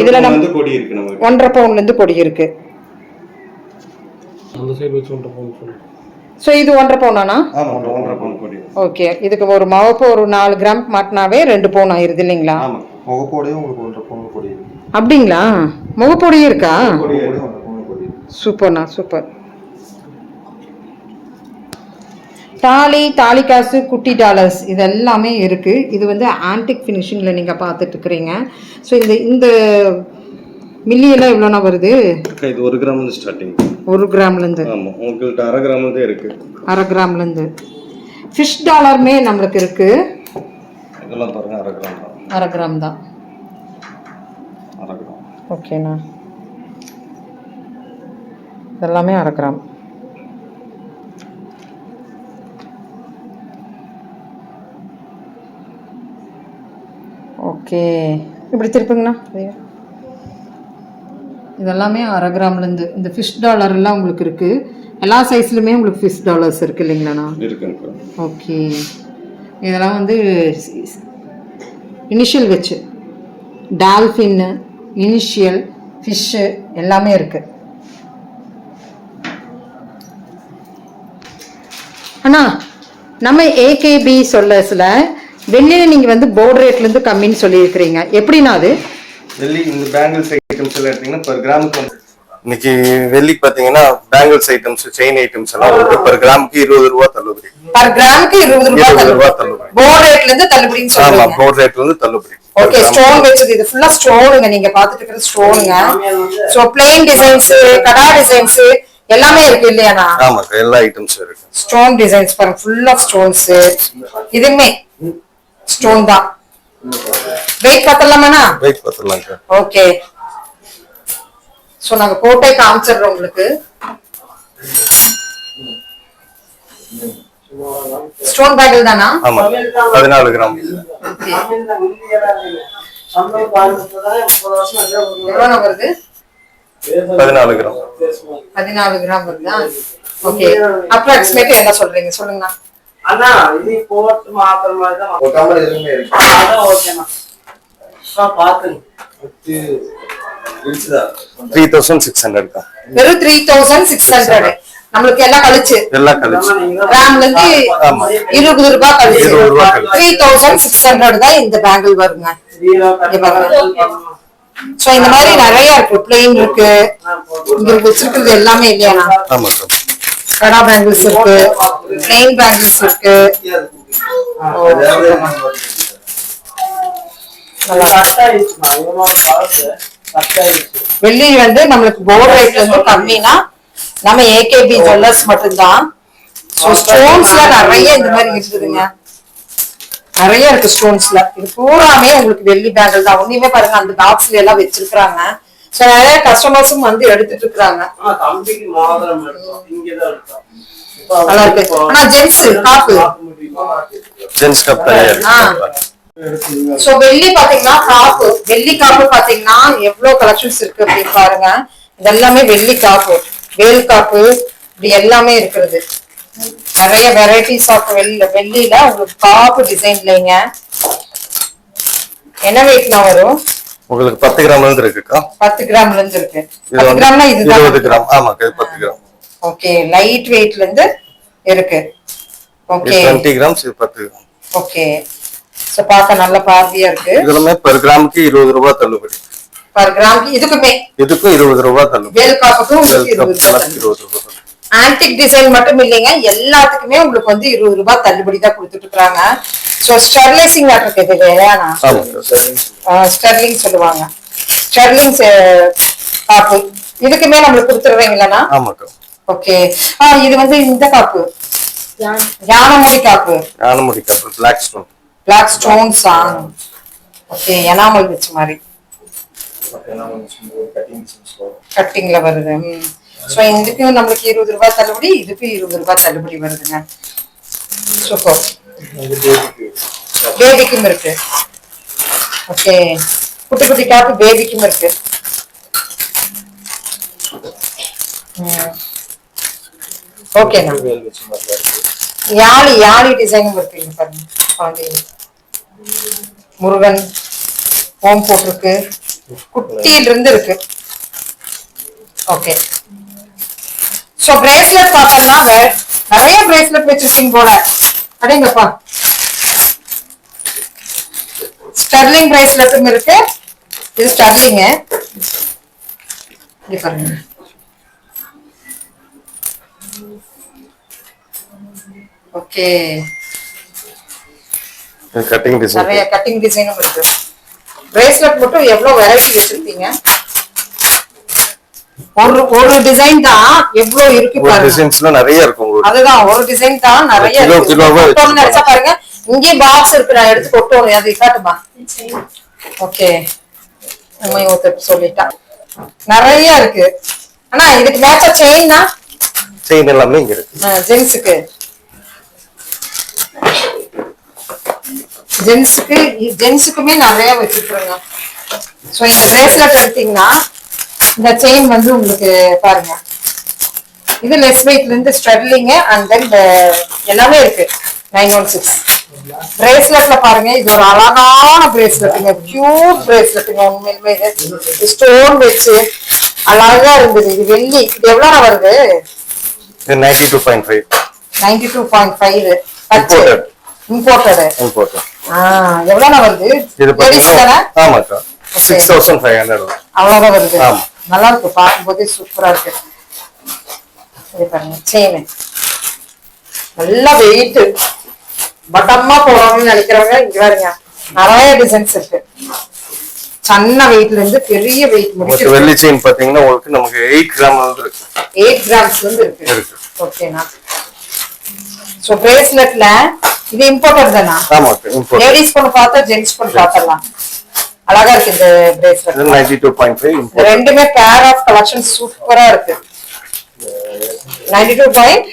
இதுல நம்ம கொடி இருக்கு, நமக்கு 1.5 பவுன்லேருந்து கொடி இருக்கு. ஸோ இது 1.5 பவுனாண்ணா? ஆமா, 1.5 பவுன் கொடி. ஓகே, இதுக்கு ஒரு மவப்பு ஒரு 4 கிராம் மாட்டினாவே 2 பவுன் ஆயிருது இல்லைங்களா? ஆமா, முகப்போடையும் உங்களுக்கு 1.5 பவுன் கொடி இருக்கு. அப்படிங்களா? முகப்பொடியும் இருக்கா? சூப்பர்ண்ணா, சூப்பர். தாலி காசு, குட்டி டாலர்ஸ் இது எல்லாமே இருக்கு. இது வந்து ஆன்டிக் ஃபினிஷிங்ல நீங்க பார்த்துட்டு இருக்கிறீங்க. ஸோ இந்த மில்லியெல்லாம் எவ்வளோண்ணா வருது? இது 1 கிராம்ல ஸ்டார்டிங். 1 கிராம்லேருந்து? ஆமா, உங்களுக்கு 1/2 கிராம்ல இருக்கு. 1/2 கிராம்லேருந்து ஃபிஷ் டாலருமே நம்மளுக்கு இருக்கு. இதெல்லாம் பாருங்க, 1/2 கிராம் தான். 1/2 கிராம் தான். 1/2 கிராம். ஓகேண்ணா, இதெல்லாமே 1/2 கிராம். ஓகே, இப்படி திருப்புங்கண்ணா. இதெல்லாமே 1/2 கிராம்லேருந்து. இந்த ஃபிஷ் டாலர் எல்லாம் உங்களுக்கு இருக்கு, எல்லா சைஸ்லுமே உங்களுக்கு ஃபிஷ் டாலர்ஸ் இருக்கு இல்லைங்களாண்ணா? இருக்குங்க. ஓகே, இதெல்லாம் வந்து இனிஷியல் வச்சு டால்ஃபின், இனிஷியல், ஃபிஷ்ஷு எல்லாமே இருக்கு. அண்ணா, நம்ம ஏகேபி சொல்லஸ்ல வெள்ளியில நீங்க வந்து போர்டு ரேட்ல இருந்து கம்மின்னு சொல்லியிருக்கிறீங்க, எப்படின்னா அது? வெள்ளி இந்த பேங்கிள்ஸ் ஐட்டம்ஸ் எல்லாம் எடுத்தீங்கன்னா per கிராமுக்கு இன்னைக்கு வெள்ளி பாத்தீங்கன்னா பேங்கிள்ஸ் ஐட்டம்ஸ், செயின் ஐட்டம்ஸ் எல்லாம் உங்களுக்கு per கிராமுக்கு 20 ரூபாய் தள்ளுபடி. per கிராமுக்கு 20 ரூபாய் தள்ளுபடி. போர்டு ரேட்ல இருந்து தள்ளுபடின்னு சொல்றீங்க? ஆமா, போர்டு ரேட்ல இருந்து தள்ளுபடி. ஓகே, ஸ்டோன் வெச்சது, இது ஃபுல்லா ஸ்டோனுங்க, நீங்க பாத்துட்டு இருக்கிற ஸ்டோனுங்க. சோ பிளெயின் டிசைன்ஸ், கடா டிசைன்ஸ் எல்லாமே இருக்கு இல்லையாண்ணா? ஆமா, எல்லா ஐட்டம்ஸும் இருக்கு. ஸ்டோன் டிசைன்ஸ் பாருங்க, ஃபுல் ஆஃப் ஸ்டோன்ஸ். இதுமே ஸ்டோன் தான். வெயிட் பார்த்தலாமாண்ணா? வெயிட் பார்த்தலாங்க. ஓகே, சோ நாங்க போட்டே காமிச்சிடுறோம் உங்களுக்கு. ஸ்டோன் பேங்கிள் தானா? ஆமா, 14 கிராம். எவ்வளவு வருது? 14 கிராம். 14 கிராம் வருதா? ஓகே, அப்ராக்ஸிமேட் என்ன சொல்றீங்க சொல்லுங்கண்ணா. அண்ணா இது போட்டு மாத்திர மாதிரி தான் ஒட்டாம எதுவுமே இருக்கு. அதான் ஓகேண்ணா. பாத்துங்க, இன்ச்சுதா 3600 தான். வெறும் 3600 நம்மளுக்கு எல்லாம் கழிச்சு கிராம்ல இருந்து 20 ரூபாய் கழிச்சு 3600 தான் இந்த பேங்கிள் வருங்க. சோ இந்த மாதிரி நிறைய இருக்கு, பிளெயின் இருக்கு, இங்க வச்சிருக்கிறது எல்லாமே இல்லையாண்ணா? ஆமா சார், கடா பேங்கிள்ஸ் இருக்கு, பிளெயின் பேங்கிள்ஸ் இருக்கு. நல்லா கட் ஆயிடுச்சுமா இவனோட பழசு கட் ஆயிடுச்சு. வெள்ளி வந்து நம்மளுக்கு போர்டு ரேட்ல இருந்து கம்மினா நம்ம ஏகேபி ஜுவல்லர்ஸ் மட்டும்தான். ஸோ ஸ்டோன்ஸ்ல நிறைய இந்த மாதிரி இருக்குதுங்க, நிறைய இருக்கு ஸ்டோன்ஸ்ல. இது பூராமே உங்களுக்கு வெள்ளி பேங்கிள் தான். ஒண்ணுமே பாருங்க அந்த பாக்ஸ்ல எல்லாம் வச்சிருக்காங்க. ஸோ நிறைய கஸ்டமர்ஸும் வந்து எடுத்துட்டு இருக்காங்க. தம்பிக்கு மோதிரம் எடுத்தோம், இங்கதான் எடுத்தோம். நல்லா இருக்கு. ஆனா ஜென்ஸ் காப்பு ஜென்ஸ் கப் சோ வெள்ளி பாத்தீங்கன்னா காப்பு, வெள்ளி காப்பு பாத்தீங்கன்னா எவ்வளவு கலெக்ஷன்ஸ் இருக்கு அப்படின்னு பாருங்க. இதெல்லாமே வெள்ளி காப்பு, வேல் காப்பு இப்படி எல்லாமே இருக்கிறது. நிறைய வெரைட்டிஸ் ஆஃப் வெள்ளியில உங்களுக்கு காப்பு டிசைன்லங்க. என்ன வெயிட்ல வரும்? உங்களுக்கு 10 கிராம்ல இருந்து இருக்குக்கா. 10 கிராம்ல இருந்து இருக்கு. இது 10 வந்து கிராம்னா 20 இதுதான். கிராம். ஆமாக்கா, 10 கிராம். ஓகே, லைட் வெயிட்ல இருந்து இருக்கு. ஓகே 20 கிராம்ஸ், இது 10 கிராம். ஓகே, சோ பார்க்க நல்ல பார்வையா இருக்கு. இதுலமே per கிராமுக்கு 20 ரூபாய் தள்ளுபடி. பர் கிராமுக்கு இதுக்குமே இதுக்கும் 20 ரூபாய் தள்ளுபடி. வேல் காப்புக்கும் உங்களுக்கு 20 கப் ரூபாய் கணக்கு 20 ரூபாய். ஆன்டிக் டிசைன் மட்டும் இல்லைங்க, எல்லாத்துக்குமே உங்களுக்கு வந்து 20 ரூபாய் தள்ளுபடி தான் கொடுத்துட்டு இருக்காங்க. சோ ஸ்டெர்லைசிங் வாட்டர் இது வேணா ஆமாக்கா. ஸ்டெர்லிங் சொல்லுவாங்க. ஸ்டெர்லிங் காப்பு இதுக்குமே நம்மளுக்கு கொடுத்துருவீங்களா? ஆமாக்கா. ஓகே, இது வந்து இந்த காப்பு யானமுடி காப்பு, யானமுடி கப் black stone. Black stones. Okay, enamel வச்ச மாதிரி கட்டிங்ல வருது. சோ இதுக்கும் நம்மளுக்கு 20 ரூபாய் தள்ளுபடி, இதுக்கும் 20 ரூபாய் தள்ளுபடி வருதுங்க. சூப்பர். பேபிக்கும் இருக்கு. ஓகே, குட்டி குட்டி காப்பு பேபிக்கும் இருக்கு. ஓகேண்ணா. யாழி யாழி டிசைனும் இருக்கு. இங்க பாருங்க, குழந்தைங்க முருகன் ஓம் போட்டிருக்கு, குட்டியில இருந்து இருக்கு. ஓகே, சோ பிரேஸ்லெட் பார்த்தோம்னா நிறைய பிரேஸ்லெட் வச்சிருக்கீங்க போல. அடேங்கப்பா, ஸ்டெர்லிங் பிரேஸ்லெட்டும் இருக்கு. இது ஸ்டெர்லிங். இது பாருங்க, ஓகே, கட்டிங் டிசைன். நிறைய கட்டிங் டிசைனும் இருக்கு. பிரேஸ்லெட் மட்டும் எவ்வளவு வெரைட்டி வச்சிருக்கீங்க. ஒரு டிசைன் தான் எவ்வளவு இருக்கு ஒரு பாருங்க. டிசைன்ஸ்ல நிறைய இருக்கும் உங்களுக்கு. அதுதான் ஒரு டிசைன் தான் நிறைய கிலோ இருக்கு. கிலோவா கொட்டோன்னு நினைச்சா பாருங்க, இங்கே பாக்ஸ் இருக்கு, நான் எடுத்து கொட்டோணும். அது காட்டுமா? ஓகே, சொல்லிட்டா நிறைய இருக்கு. ஆனா இதுக்கு மேட்சா செயின் தான். செயின் எல்லாமே இங்க இருக்கு. ஜென்ஸுக்கு ஜென்ஸுக்குமே நிறைய வச்சிருக்காங்க. சோ இந்த பிரேஸ்லெட் எடுத்தீங்கன்னா இந்த செயின் வந்து உங்களுக்கு பாருங்க, இது லெஸ் வெயிட்ல இருந்து ஸ்ட்ரெட்லிங் அண்ட் தென் எல்லாமே இருக்கு. 916 பிரேஸ்லெட்ல பாருங்க, இது ஒரு அழகான பிரேஸ்லெட்டுங்க, கியூட் பிரேஸ்லெட்டுங்க. உண்மையிலுமே ஸ்டோன் வச்சு அழகா இருந்தது. இது வெள்ளி. இது எவ்வளவு வருது? 92.5. 92.5 இம்போர்ட்டட். எவ்வளவு வருது? இது பாத்தீங்கன்னா ஆமாக்கா 6500 அவ்வளவுதான் வருது. ஆமா. நல்லா இருக்கு, பார்க்கும்போதே சூப்பரா இருக்கு. இது பாருங்க, செயின் நல்லா வெயிட், பட்டம்மா போடணும்னு நினைக்கிறவங்க இங்க பாருங்க, நிறைய டிசைன்ஸ் இருக்கு. சின்ன வெயிட்ல இருந்து பெரிய வெயிட் முடிச்சு. வெள்ளி செயின் பாத்தீங்கன்னா உங்களுக்கு நமக்கு 8 கிராம்ல இருந்து இருக்கு. 8 கிராம்ஸ்ல இருந்து இருக்கு. ஓகேனா, சோ பிரேஸ்லெட்ல இது இம்போர்ட்டட் தானா? ஆமாக்கா, இம்போர்ட். லேடிஸ் பண்ண பார்த்தா ஜென்ஸ் பண்ண பார்த்தலாம். அழகா இருக்கு இந்த பிரேஸ்லெட். 92.5 இம்போர்ட். ரெண்டுமே பேர் ஆஃப் கலெக்ஷன் சூப்பரா இருக்கு. 92.5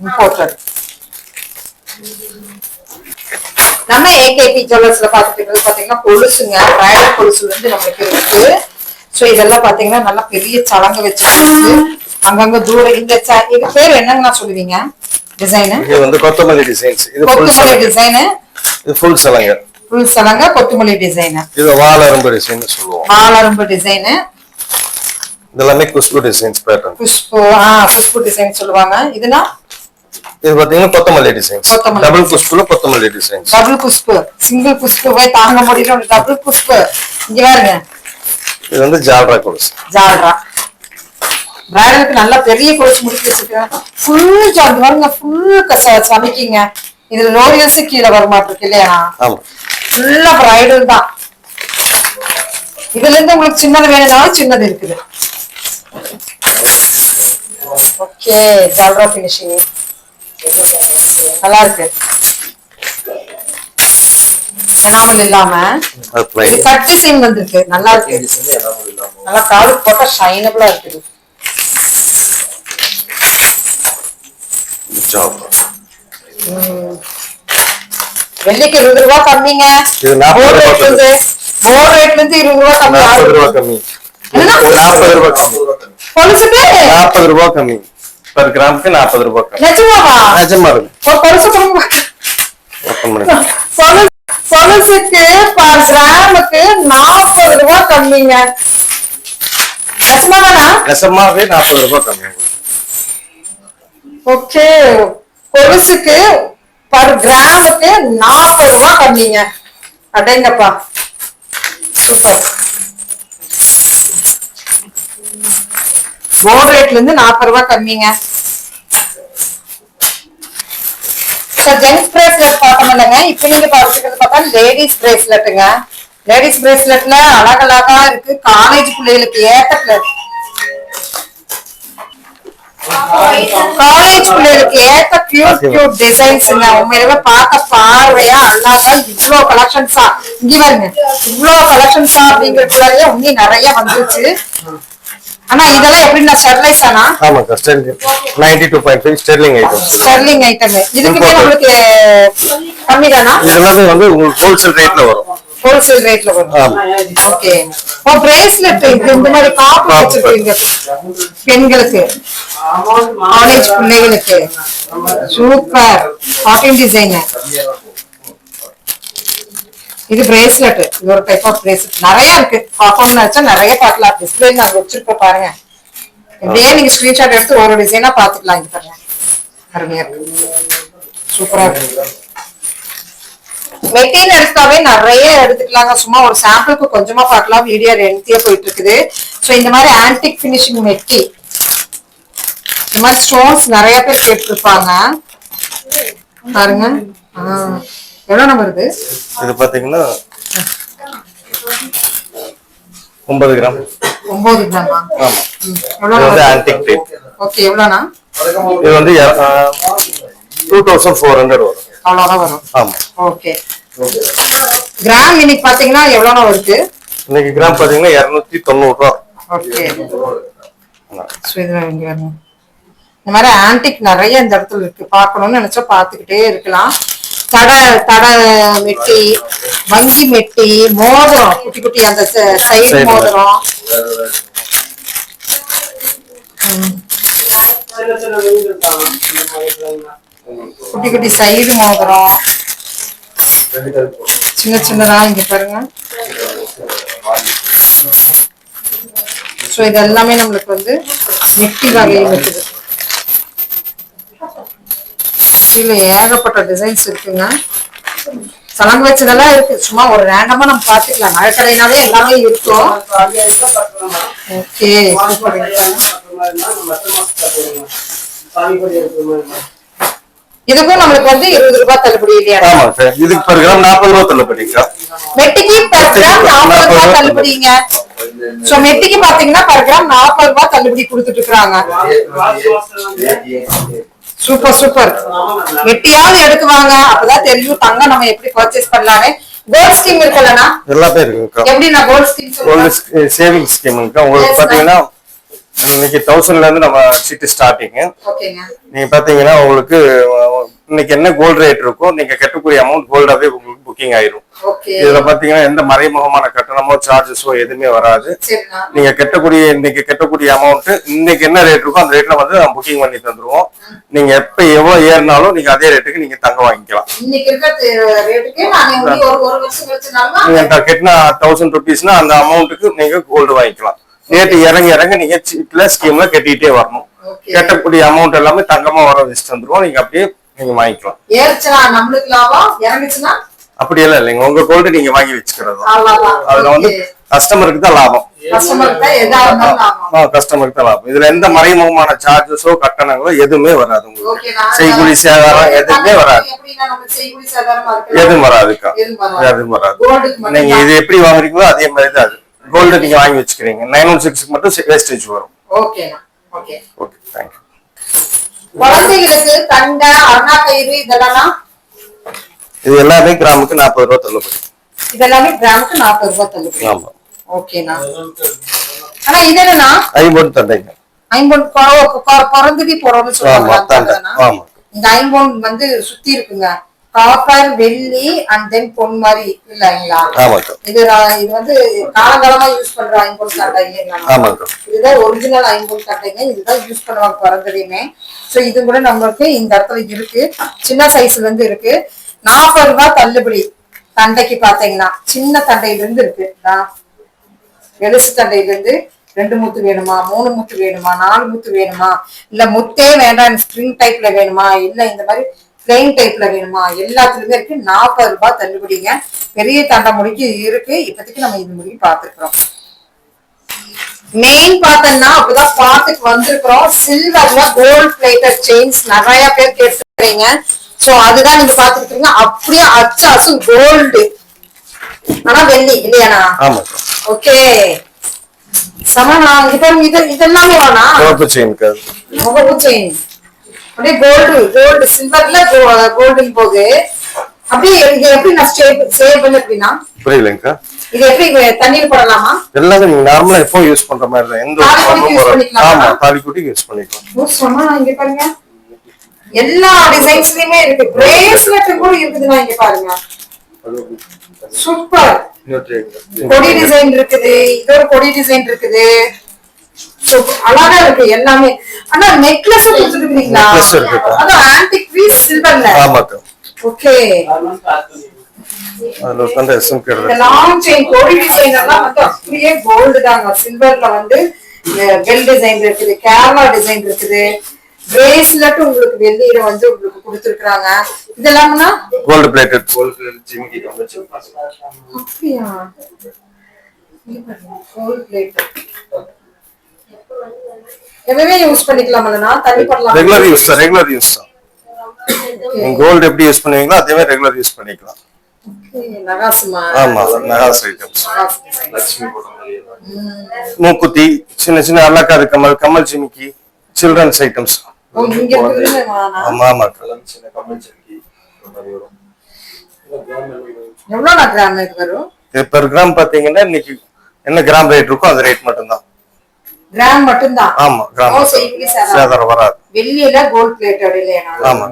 இம்போர்ட்டட். நம்ம ஏகேபி ஜுவல்லர்ஸ்ல பாத்துட்டு பாத்தீங்கன்னா கொலுசுங்க, பிரைடல் கொலுசுல இருந்து நமக்கு இருக்கு. சோ இதெல்லாம் பாத்தீங்கன்னா நல்லா பெரிய சலங்க வச்சு அங்கங்க தூரம். இந்த இது பேர் என்னங்கண்ணா சொல்லுவீங்க? டிசைன் இது வந்து கொத்தமல்லி டிசைன்ஸ். இது ஃபுல் கொத்துமல்லி டிசைன். இது ஃபுல் சலங்க. ஃபுல் சலங்க கொத்துமல்லி டிசைன். இது வாலரம்பு டிசைன் சொல்லுவோம். வாலரம்பு டிசைன். இதெல்லாமே Khushbu designs pattern. Khushbu design சொல்லுவாங்க. இதுனா இது பாத்தீங்கன்னா கொத்தமல்லி டிசைன்ஸ். டபுள் குஷ்புல கொத்தமல்லி டிசைன்ஸ். டபுள் குஷ்பு, சிங்கிள் குஷ்புவே தாங்க முடியல, டபுள் குஷ்பு. இங்க பாருங்க, இது வந்து ஜால்ரா கொலுசு. ஜால்ரா பிரைடலுக்கு நல்லா பெரிய கொலுசு முடிச்சு வச்சிருக்கேன். ஃபுல் ஜால் பாருங்க, ஃபுல் சமைக்கிங்க. இதுல லோரியல்ஸ் கீழே வர மாட்டிருக்கு இல்லையா? ஆமா ஃபுல்லா பிரைடல் தான். இதுல இருந்து உங்களுக்கு சின்னது வேணும்னாலும் சின்னது இருக்குது. ஓகே, ஜால்ரா ஃபினிஷிங் நல்லா இருக்கு. எனாமல் இல்லாம இது கட் டிசைன் வந்திருக்கு, நல்லா இருக்கு. நல்லா காது போட்டா ஷைனபிளா இருக்குது. வெள்ளிக்கு 20 ரூபாய் கம்மிங்க. இது 40 ரூபாய் போர்டு ரேட்ல இருந்து 20 ரூபாய் கம்மி. 40 ரூபாய் கம்மி. 40 ரூபாய் கம்மி. கொலுசுக்கு 40 ரூபாய் கம்மி. per கிராமுக்கு 40 ரூபாய் கம்மி. நிஜமாவா? நிஜமா இருக்கு. ஒரு கொலுசு கொடுங்க. ஓபன் பண்ணுங்க. கொலுசுக்கு per கிராமுக்கு 40 ரூபாய் கம்மிங்க. நிஜமாதானா? நெசமாவே 40 ரூபாய் கம்மி. ஓகே, கொலுசுக்கு per கிராமுக்கு 40 ரூபாய் கம்மிங்க. அடேங்கப்பா, சூப்பர். போர்டு ரேட்ல இருந்து 40 ரூபாய் கம்மிங்க. ஜென்ஸ் பிரேஸ்லெட் பார்த்தோம் இல்லைங்க, இப்ப நீங்க பார்த்துக்கிறது பார்த்தா லேடிஸ் பிரேஸ்லெட்டுங்க. லேடிஸ் பிரேஸ்லெட்ல அழகழகா இருக்கு, காலேஜ் பிள்ளைகளுக்கு ஏத்த காலேஜ் பிள்ளைகளுக்கு ஏத்த கியூட் கியூட் டிசைன்ஸ்ங்க. உண்மையிலே பார்க்க பார்வையா அழகா இவ்வளவு கலெக்ஷன்ஸா இங்க பாருங்க, இவ்வளவு கலெக்ஷன்ஸா அப்படிங்கறதுக்குள்ளாரே இன்னும் நிறைய வந்துருச்சு. ஆனா இதெல்லாம் எப்படின்னா ஸ்டெர்லைஸ் ஆனா? ஆமா sterling 92.5 sterling item. Sterling item. இதுக்குமே உங்களுக்கு கம்மி தானா? இதெல்லாம் வந்து உங்களுக்கு ஹோல்சேல் ரேட்ல வரும். ஹோல்சேல் ரேட்ல வரும். ஓகே. ஓ, பிரேஸ்லெட் இந்த மாதிரி காப்பு வச்சிருக்கீங்க பெண்களுக்கு, காலேஜ் பிள்ளைகளுக்கு. Super cotton design. இது பிரேஸ்லெட், இது ஒரு டைப் ஆஃப் பிரேஸ்லெட். நிறைய இருக்கு, பார்க்கணும்னு நினைச்சா நிறைய பார்க்கலாம். டிஸ்பிளே நாங்க வச்சிருக்கோம் பாருங்க. இப்படியே நீங்க ஸ்கிரீன்ஷாட் எடுத்து ஒரு டிசைனா பாத்துக்கலாம். இது பாருங்க, அருமையா இருக்கு, சூப்பரா இருக்கு. மெட்டீரியல் எடுத்தாவே நிறைய எடுத்துக்கலாங்க. சும்மா ஒரு சாம்பிளுக்கு கொஞ்சமா பார்க்கலாம், வீடியோ லென்த்தியா போயிட்டு இருக்குது. சோ இந்த மாதிரி ஆன்டிக் பினிஷிங் மெட்டி, இந்த மாதிரி ஸ்டோன்ஸ் நிறைய பேர் கேட்டிருப்பாங்க பாருங்க. எவ்வளவு நம்பர் இது? இது பாத்தீங்கன்னா 9 கிராம். 9 கிராமா? ஆமா. இது வந்து ஆன்டிக் டைப். ஓகே, எவ்வளவுனா? இது வந்து 2400 வரும். அவ்வளவுதான் வரும். ஆமா. ஓகே. கிராம் இன்னைக்கு பாத்தீங்கன்னா எவ்வளவு வருது? இன்னைக்கு கிராம் பாத்தீங்கன்னா 290 ரூபாய். ஓகே. சோ இது இங்க வரணும். இந்த மாதிரி ஆன்டிக் நிறைய இந்த இடத்துல இருக்கு, பார்க்கணும்னு நினைச்சா பார்த்துக்கிட்டே இருக்கலாம். தடை மெட்டி, வங்கி மெட்டி, மோதிரம், குட்டி குட்டி அந்த சைடு மோதிரம், குட்டி குட்டி சைடு மோதிரம், சின்ன சின்னதா இங்க பாருங்க. சோ இது எல்லாமே நம்மளுக்கு வந்து மெட்டி வகையில் இருக்குது. கீழே ஏகப்பட்ட டிசைன்ஸ் இருக்குங்க. சலங்கு வச்சதெல்லாம் இருக்கு, சும்மா ஒரு ரேண்டமா நம்ம பாத்துக்கலாம். நகைக்கடைனாவே எல்லாமே இருக்கும். ஓகே, இதுக்கும் நம்மளுக்கு வந்து 20 ரூபாய் தள்ளுபடி இல்லையா? ஆமா சார், இதுக்கு per கிராம் 40 ரூபாய் தள்ளுபடிங்க. மெட்டிக்கு per கிராம் 40 ரூபாய் தள்ளுபடிங்க. சோ மெட்டிக்கு பாத்தீங்கன்னா per கிராம் 40 ரூபாய் தள்ளுபடி கொடுத்துட்டு இருக்காங்க. Super super. மெட்டியாவது எடுக்குவாங்க, அப்பதான் தெரியும் தங்கம் நம்ம எப்படி பர்ச்சேஸ் பண்ணலாமே. கோல்ட் ஸ்கீம் இருக்குல்லனா? எல்லாமே இருக்கு. எப்படி நான் gold scheme gold saving scheme இருக்கு. உங்களுக்கு பாத்தீங்கன்னா இன்னைக்கு 1000ல இருந்து நம்ம சீட்டு ஸ்டார்டிங். ஓகேங்க. நீங்க பாத்தீங்கன்னா உங்களுக்கு இன்னைக்கு என்ன கோல்ட் ரேட் இருக்கோ நீங்க கட்டக்கூடிய அமௌண்ட் கோல்டாவே உங்களுக்கு புக்கிங் ஆயிரும். இதுல பாத்தீங்கன்னா எந்த மறைமுகமான கட்டணமோ சார்ஜஸோ எதுவுமே வராது. நீங்க இன்னைக்கு கட்டக்கூடிய அமௌண்ட் இன்னைக்கு என்ன ரேட் இருக்கோ அந்த ரேட்ல வந்து நம்ம புக்கிங் பண்ணி தந்துருவோம். நீங்க எப்ப எவ்வளவு ஏறினாலும் நீங்க அதே ரேட்டுக்கு நீங்க தங்கம் வாங்கிக்கலாம். நீங்க கட்டினா 1000 ருபீஸ்னா அந்த அமௌண்ட்டுக்கு நீங்க கோல்டு வாங்கிக்கலாம். ரேட்டு இறங்க நீங்க சீட்ல ஸ்கீம்ல கட்டிட்டே வரணும். கட்டக்கூடிய அமௌண்ட் எல்லாமே தங்கமா வர வச்சுட்டு வந்துருவோம். நீங்க அப்படியே நீங்க வாங்கிக்கலாம். அப்படி எல்லாம் இல்லைங்க, உங்க கோல்டு நீங்க வாங்கி வச்சுக்கிறது. அதுல வந்து கஸ்டமருக்கு தான் லாபம். கஸ்டமருக்கு தான் எதா இருந்தாலும் லாபம். கஸ்டமருக்கு தான் லாபம். இதுல எந்த மறைமுகமான சார்ஜஸோ கட்டணங்களோ எதுவுமே வராது உங்களுக்கு. ஓகேண்ணா. செய்கூலி சேதாரம் எதுவுமே வராது. எப்படின்னா நமக்கு செய்கூலி சேதாரமா இருக்கு. எதுவும் வராதுக்கா. எதுவும் வராது. கோல்டுக்கு மட்டும் நீங்க இது எப்படி வாங்குறீங்களோ அதே மாதிரி தான் அது. கோல்டு நீங்க வாங்கி வச்சுக்கிறீங்க 916 மட்டும் வேஸ்டேஜ் வரும். ஓகேண்ணா. ஓகே. Okay thank you. குழந்தைகளுக்கு தண்டை அருணா கயிறு இதெல்லாம் இது எல்லாமே கிராமுக்கு 40 ரூபாய் தள்ளுபடி. இதெல்லாமே கிராமுக்கு 40 ரூபாய் தள்ளுபடி. ஆமா. ஓகேண்ணா. ஆனா இது என்னன்னா ஐம்பொன் தண்டைங்க. ஐம்பொன் பிறந்தடி போறோம்னு சொல்றாங்க. ஆமா. இந்த ஐம்பொன் வந்து சுத்தி இருக்குங்க. காப்பர், வெள்ளி அண்ட் தென் பொன் மாதிரி இல்லைங்களா? இது வந்து காலங்காலமா யூஸ் பண்ற ஐம்பொன் தட்டை இல்லைங்களா? இதுதான் ஒரிஜினல் ஐம்பொன் தட்டைங்க. இதுதான் யூஸ் பண்ணுவாங்க பிறந்ததையுமே. சோ இது கூட நம்மளுக்கு இந்த இடத்துல இருக்கு. சின்ன சைஸ்ல இருந்து இருக்கு. 40 ரூபாய் தள்ளுபடி. தண்டைக்கு பாத்தீங்கன்னா சின்ன தண்டையில இருந்து இருக்கு. எழுசு தண்டையில இருந்து 2 முத்து வேணுமா, 3 முத்து வேணுமா, 4 முத்து வேணுமா, இல்ல முத்தே வேண்டாம் ஸ்ப்ரிங் டைப்ல வேணுமா, இல்ல இந்த மாதிரி பிளெயின் டைப்ல வேணுமா, எல்லாத்துலயுமே இருக்கு. 40 ரூபாய் தள்ளுபடிங்க. பெரிய தண்டை முடிக்கு இருக்கு. இப்போதைக்கு நம்ம இது முடிக்கு பாத்துக்கிறோம். மெயின் பார்த்தோம்னா அப்பதான் பாத்துக்கு வந்திருக்கிறோம். சில்வர்ல கோல்ட் பிளேட்டட் செயின்ஸ் நிறைய பேர் கேட்டுறீங்க. சோ அதுதான் நீங்க பாத்துக்கிட்டீங்க. அப்படியே அச்சு கோல்டு ஆனா வெள்ளி இல்லையாண்ணா? ஓகே சமனா. இது இதெல்லாமே வேணா முகப்பு செயின் அப்படியே கோல்டு சில்வர்ல கோல்டன் போகுது. அப்படியே இது எப்படி நான் சேவ் பண்ண அப்படின்னா புரியலங்கா. இது எப்படி தண்ணியில் போடலாமா? எல்லாமே நீங்க நார்மலா எப்போ யூஸ் பண்ற மாதிரி தான். எந்த ஆமா தாலி கூட்டி யூஸ் பண்ணிக்கலாம். இங்க பாருங்க எல்லா டிசைன்ஸ்லயுமே இருக்கு. பிரேஸ்லெட் கூட இருக்குதுன்னா இங்க பாருங்க. சூப்பர். கொடி டிசைன் இருக்குது. இது ஒரு கொடி டிசைன் இருக்குது. அழகா இருக்கு எல்லாமே. ஆனா நெக்லஸ் கொடுத்துருக்கீங்களா? அதான் ஆன்டிக் பீஸ் சில்வர்ல. ஆமாக்கா. ஓகே. அதுல வந்து லாங் செயின் கொடி டிசைன் எல்லாம் வந்து அப்படியே கோல்டு தாங்க. சில்வர்ல வந்து பெல் டிசைன் இருக்குது, கேரளா டிசைன் இருக்குது. பிரேஸ்லெட் உங்களுக்கு வெள்ளியில வந்து உங்களுக்கு கொடுத்துருக்காங்க. இதெல்லாம்னா கோல்ட் பிளேட்டட் ஜிமிக்கி அப்படியா? கோல்ட் பிளேட்டட் எப்பவுமே யூஸ் பண்ணிக்கலாம்லனா? தண்ணி பண்ணலாம். ரெகுலர் யூஸ் தான். நீங்க கோல்ட் எப்படி யூஸ் பண்ணுவீங்களோ அதே மாதிரி ரெகுலர் யூஸ் பண்ணிக்கலாம். நகாசுமா? ஆமா நகாஸ் ஐட்டம்ஸ். மூக்குத்தி, சின்ன சின்ன அலங்கார கமல் ஜிமிக்கி, சில்ட்ரன்ஸ் ஐட்டம்ஸ். ஆமா சின்ன கமல் ஜிமிக்கி எவ்வளவு கிராம் இது வரும்? பெர் கிராம் பாத்தீங்கன்னா இன்னைக்கு என்ன கிராம் ரேட் இருக்கோ அந்த ரேட் மட்டும் தான். கிராம் மட்டும் தான். ஆமா கிராம் சேதாரம் வராது. வெள்ளியில கோல்ட் பிளேட்டட் இல்லையா? ஆமா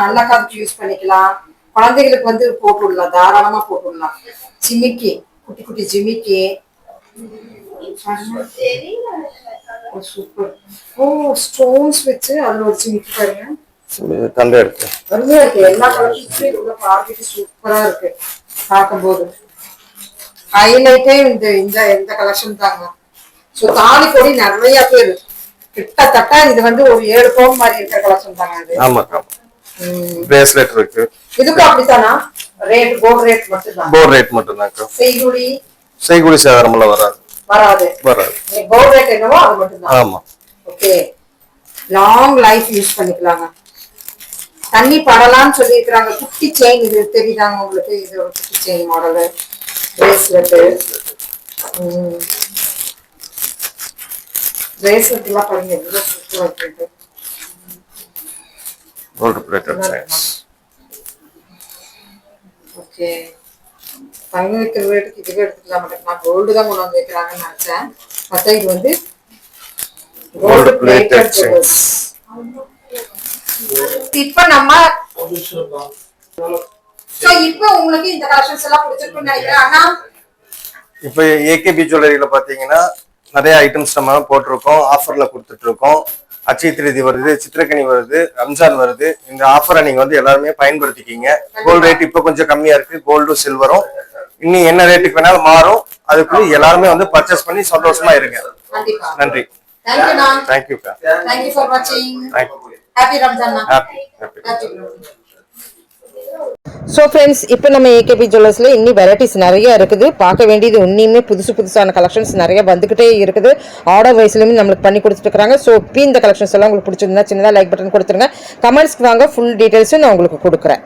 நல்லா காமிச்சு யூஸ் பண்ணிக்கலாம். குழந்தைகளுக்கு வந்து போட்டு விடலாம், தாராளமா போட்டு விடலாம். ஜிமிக்கி, குட்டி குட்டி ஜிமிக்கி. சூப்பர். ஓ ஸ்டோன்ஸ் வச்சு அதுல ஒரு ஜிமிக்கி பாருங்க. தண்டை இருக்கு. அருமையா இருக்கு. எல்லா கலர்ஸும் உள்ள பார்த்துட்டு சூப்பரா இருக்கு பார்க்கும்போது. ஹைலைட்டே இந்த கலெக்ஷன் தாங்க. சோ தாலி கொடி நிறைய பேர் கிட்டத்தட்ட இது வந்து ஒரு 7 பவுன் மாதிரி இருக்கிற கலெக்ஷன் தாங்க அது. ஆமாக்கா. பிரேஸ்லெட் இருக்கு. இதுக்கு அப்படித்தானா? ரேட் கோல்ட் ரேட் மட்டும் தான். கோல்ட் ரேட் மட்டும் தான்க்கா. செய்கூலி சேதாரம் எல்லாம் வராது. கோல்ட் ரேட் என்னவோ அது மட்டும் தான். ஆமா. ஓகே. லாங் லைஃப் யூஸ் பண்ணிக்கலாங்க. தண்ணி படலாம்னு சொல்லி இருக்காங்க. குட்டி செயின் இது தெரியுதாங்க உங்களுக்கு? இது ஒரு குட்டி செயின் மாடல் பிரேஸ்லெட். பிரேஸ்லெட் எல்லாம் பாருங்க எவ்வளவு சூப்பரா இருக்கு. Gold plated chains. ஓகே. தங்க வைக்கிற ரேட்டுக்கு இதுவே எடுத்துக்கலாம். நான் கோல்டு தான் கொண்டு வந்து வைக்கிறாங்கன்னு நினைச்சேன். பார்த்தா இது வந்து கோல்ட் பிளேட்டட் செயின்ஸ். இப்ப நம்ம இப்ப உங்களுக்கு இந்த கலெக்ஷன்ஸ் எல்லாம் பிடிச்சிருக்குன்னு நினைக்கிறேன். ஆனா இப்ப ஏகேபி ஜுவல்லரியில பாத்தீங்கன்னா நிறைய ஐட்டம்ஸ் நம்ம போட்டிருக்கோம். ஆஃபர்ல கொடுத்துட்டு இருக்கோம். அட்சய திருதி வருது, சித்திரக்கனி வருது, ரம்ஜான் வருது. இந்த ஆஃபரை நீங்க வந்து எல்லாருமே பயன்படுத்திக்கிங்க. கோல்டு ரேட் இப்ப கொஞ்சம் கம்மியா இருக்கு. கோல்டும் சில்வரும் இன்னும் என்ன ரேட்டுக்கு வேணாலும் மாறும். அதுக்குள்ள எல்லாருமே வந்து பர்ச்சேஸ் பண்ணி சந்தோஷமா இருங்க. நன்றி. Thank you for watching. Happy Ramzan. Happy. So friends, இப்போ நம்ம ஏகேபி ஜுவல்லர்ஸில் இன்னும் வெரைட்டிஸ் நிறைய இருக்குது. பார்க்க வேண்டியது இன்னுமே புதுசான கலெக்ஷன்ஸ் நிறைய வந்துக்கிட்டே இருக்குது. ஆர்டர் வைஸ்லையுமே நம்மளுக்கு பண்ணி கொடுத்துருக்காங்க. ஸோ இப்போ இந்த கலெக்ஷன்ஸ் எல்லாம் உங்களுக்கு பிடிச்சிருந்தா சின்னதாக லைக் பட்டன் கொடுத்துருங்க. கமெண்ட்ஸ்க்கு வாங்க, ஃபுல் டீட்டெயில்ஸும் நான் உங்களுக்கு கொடுக்குறேன்.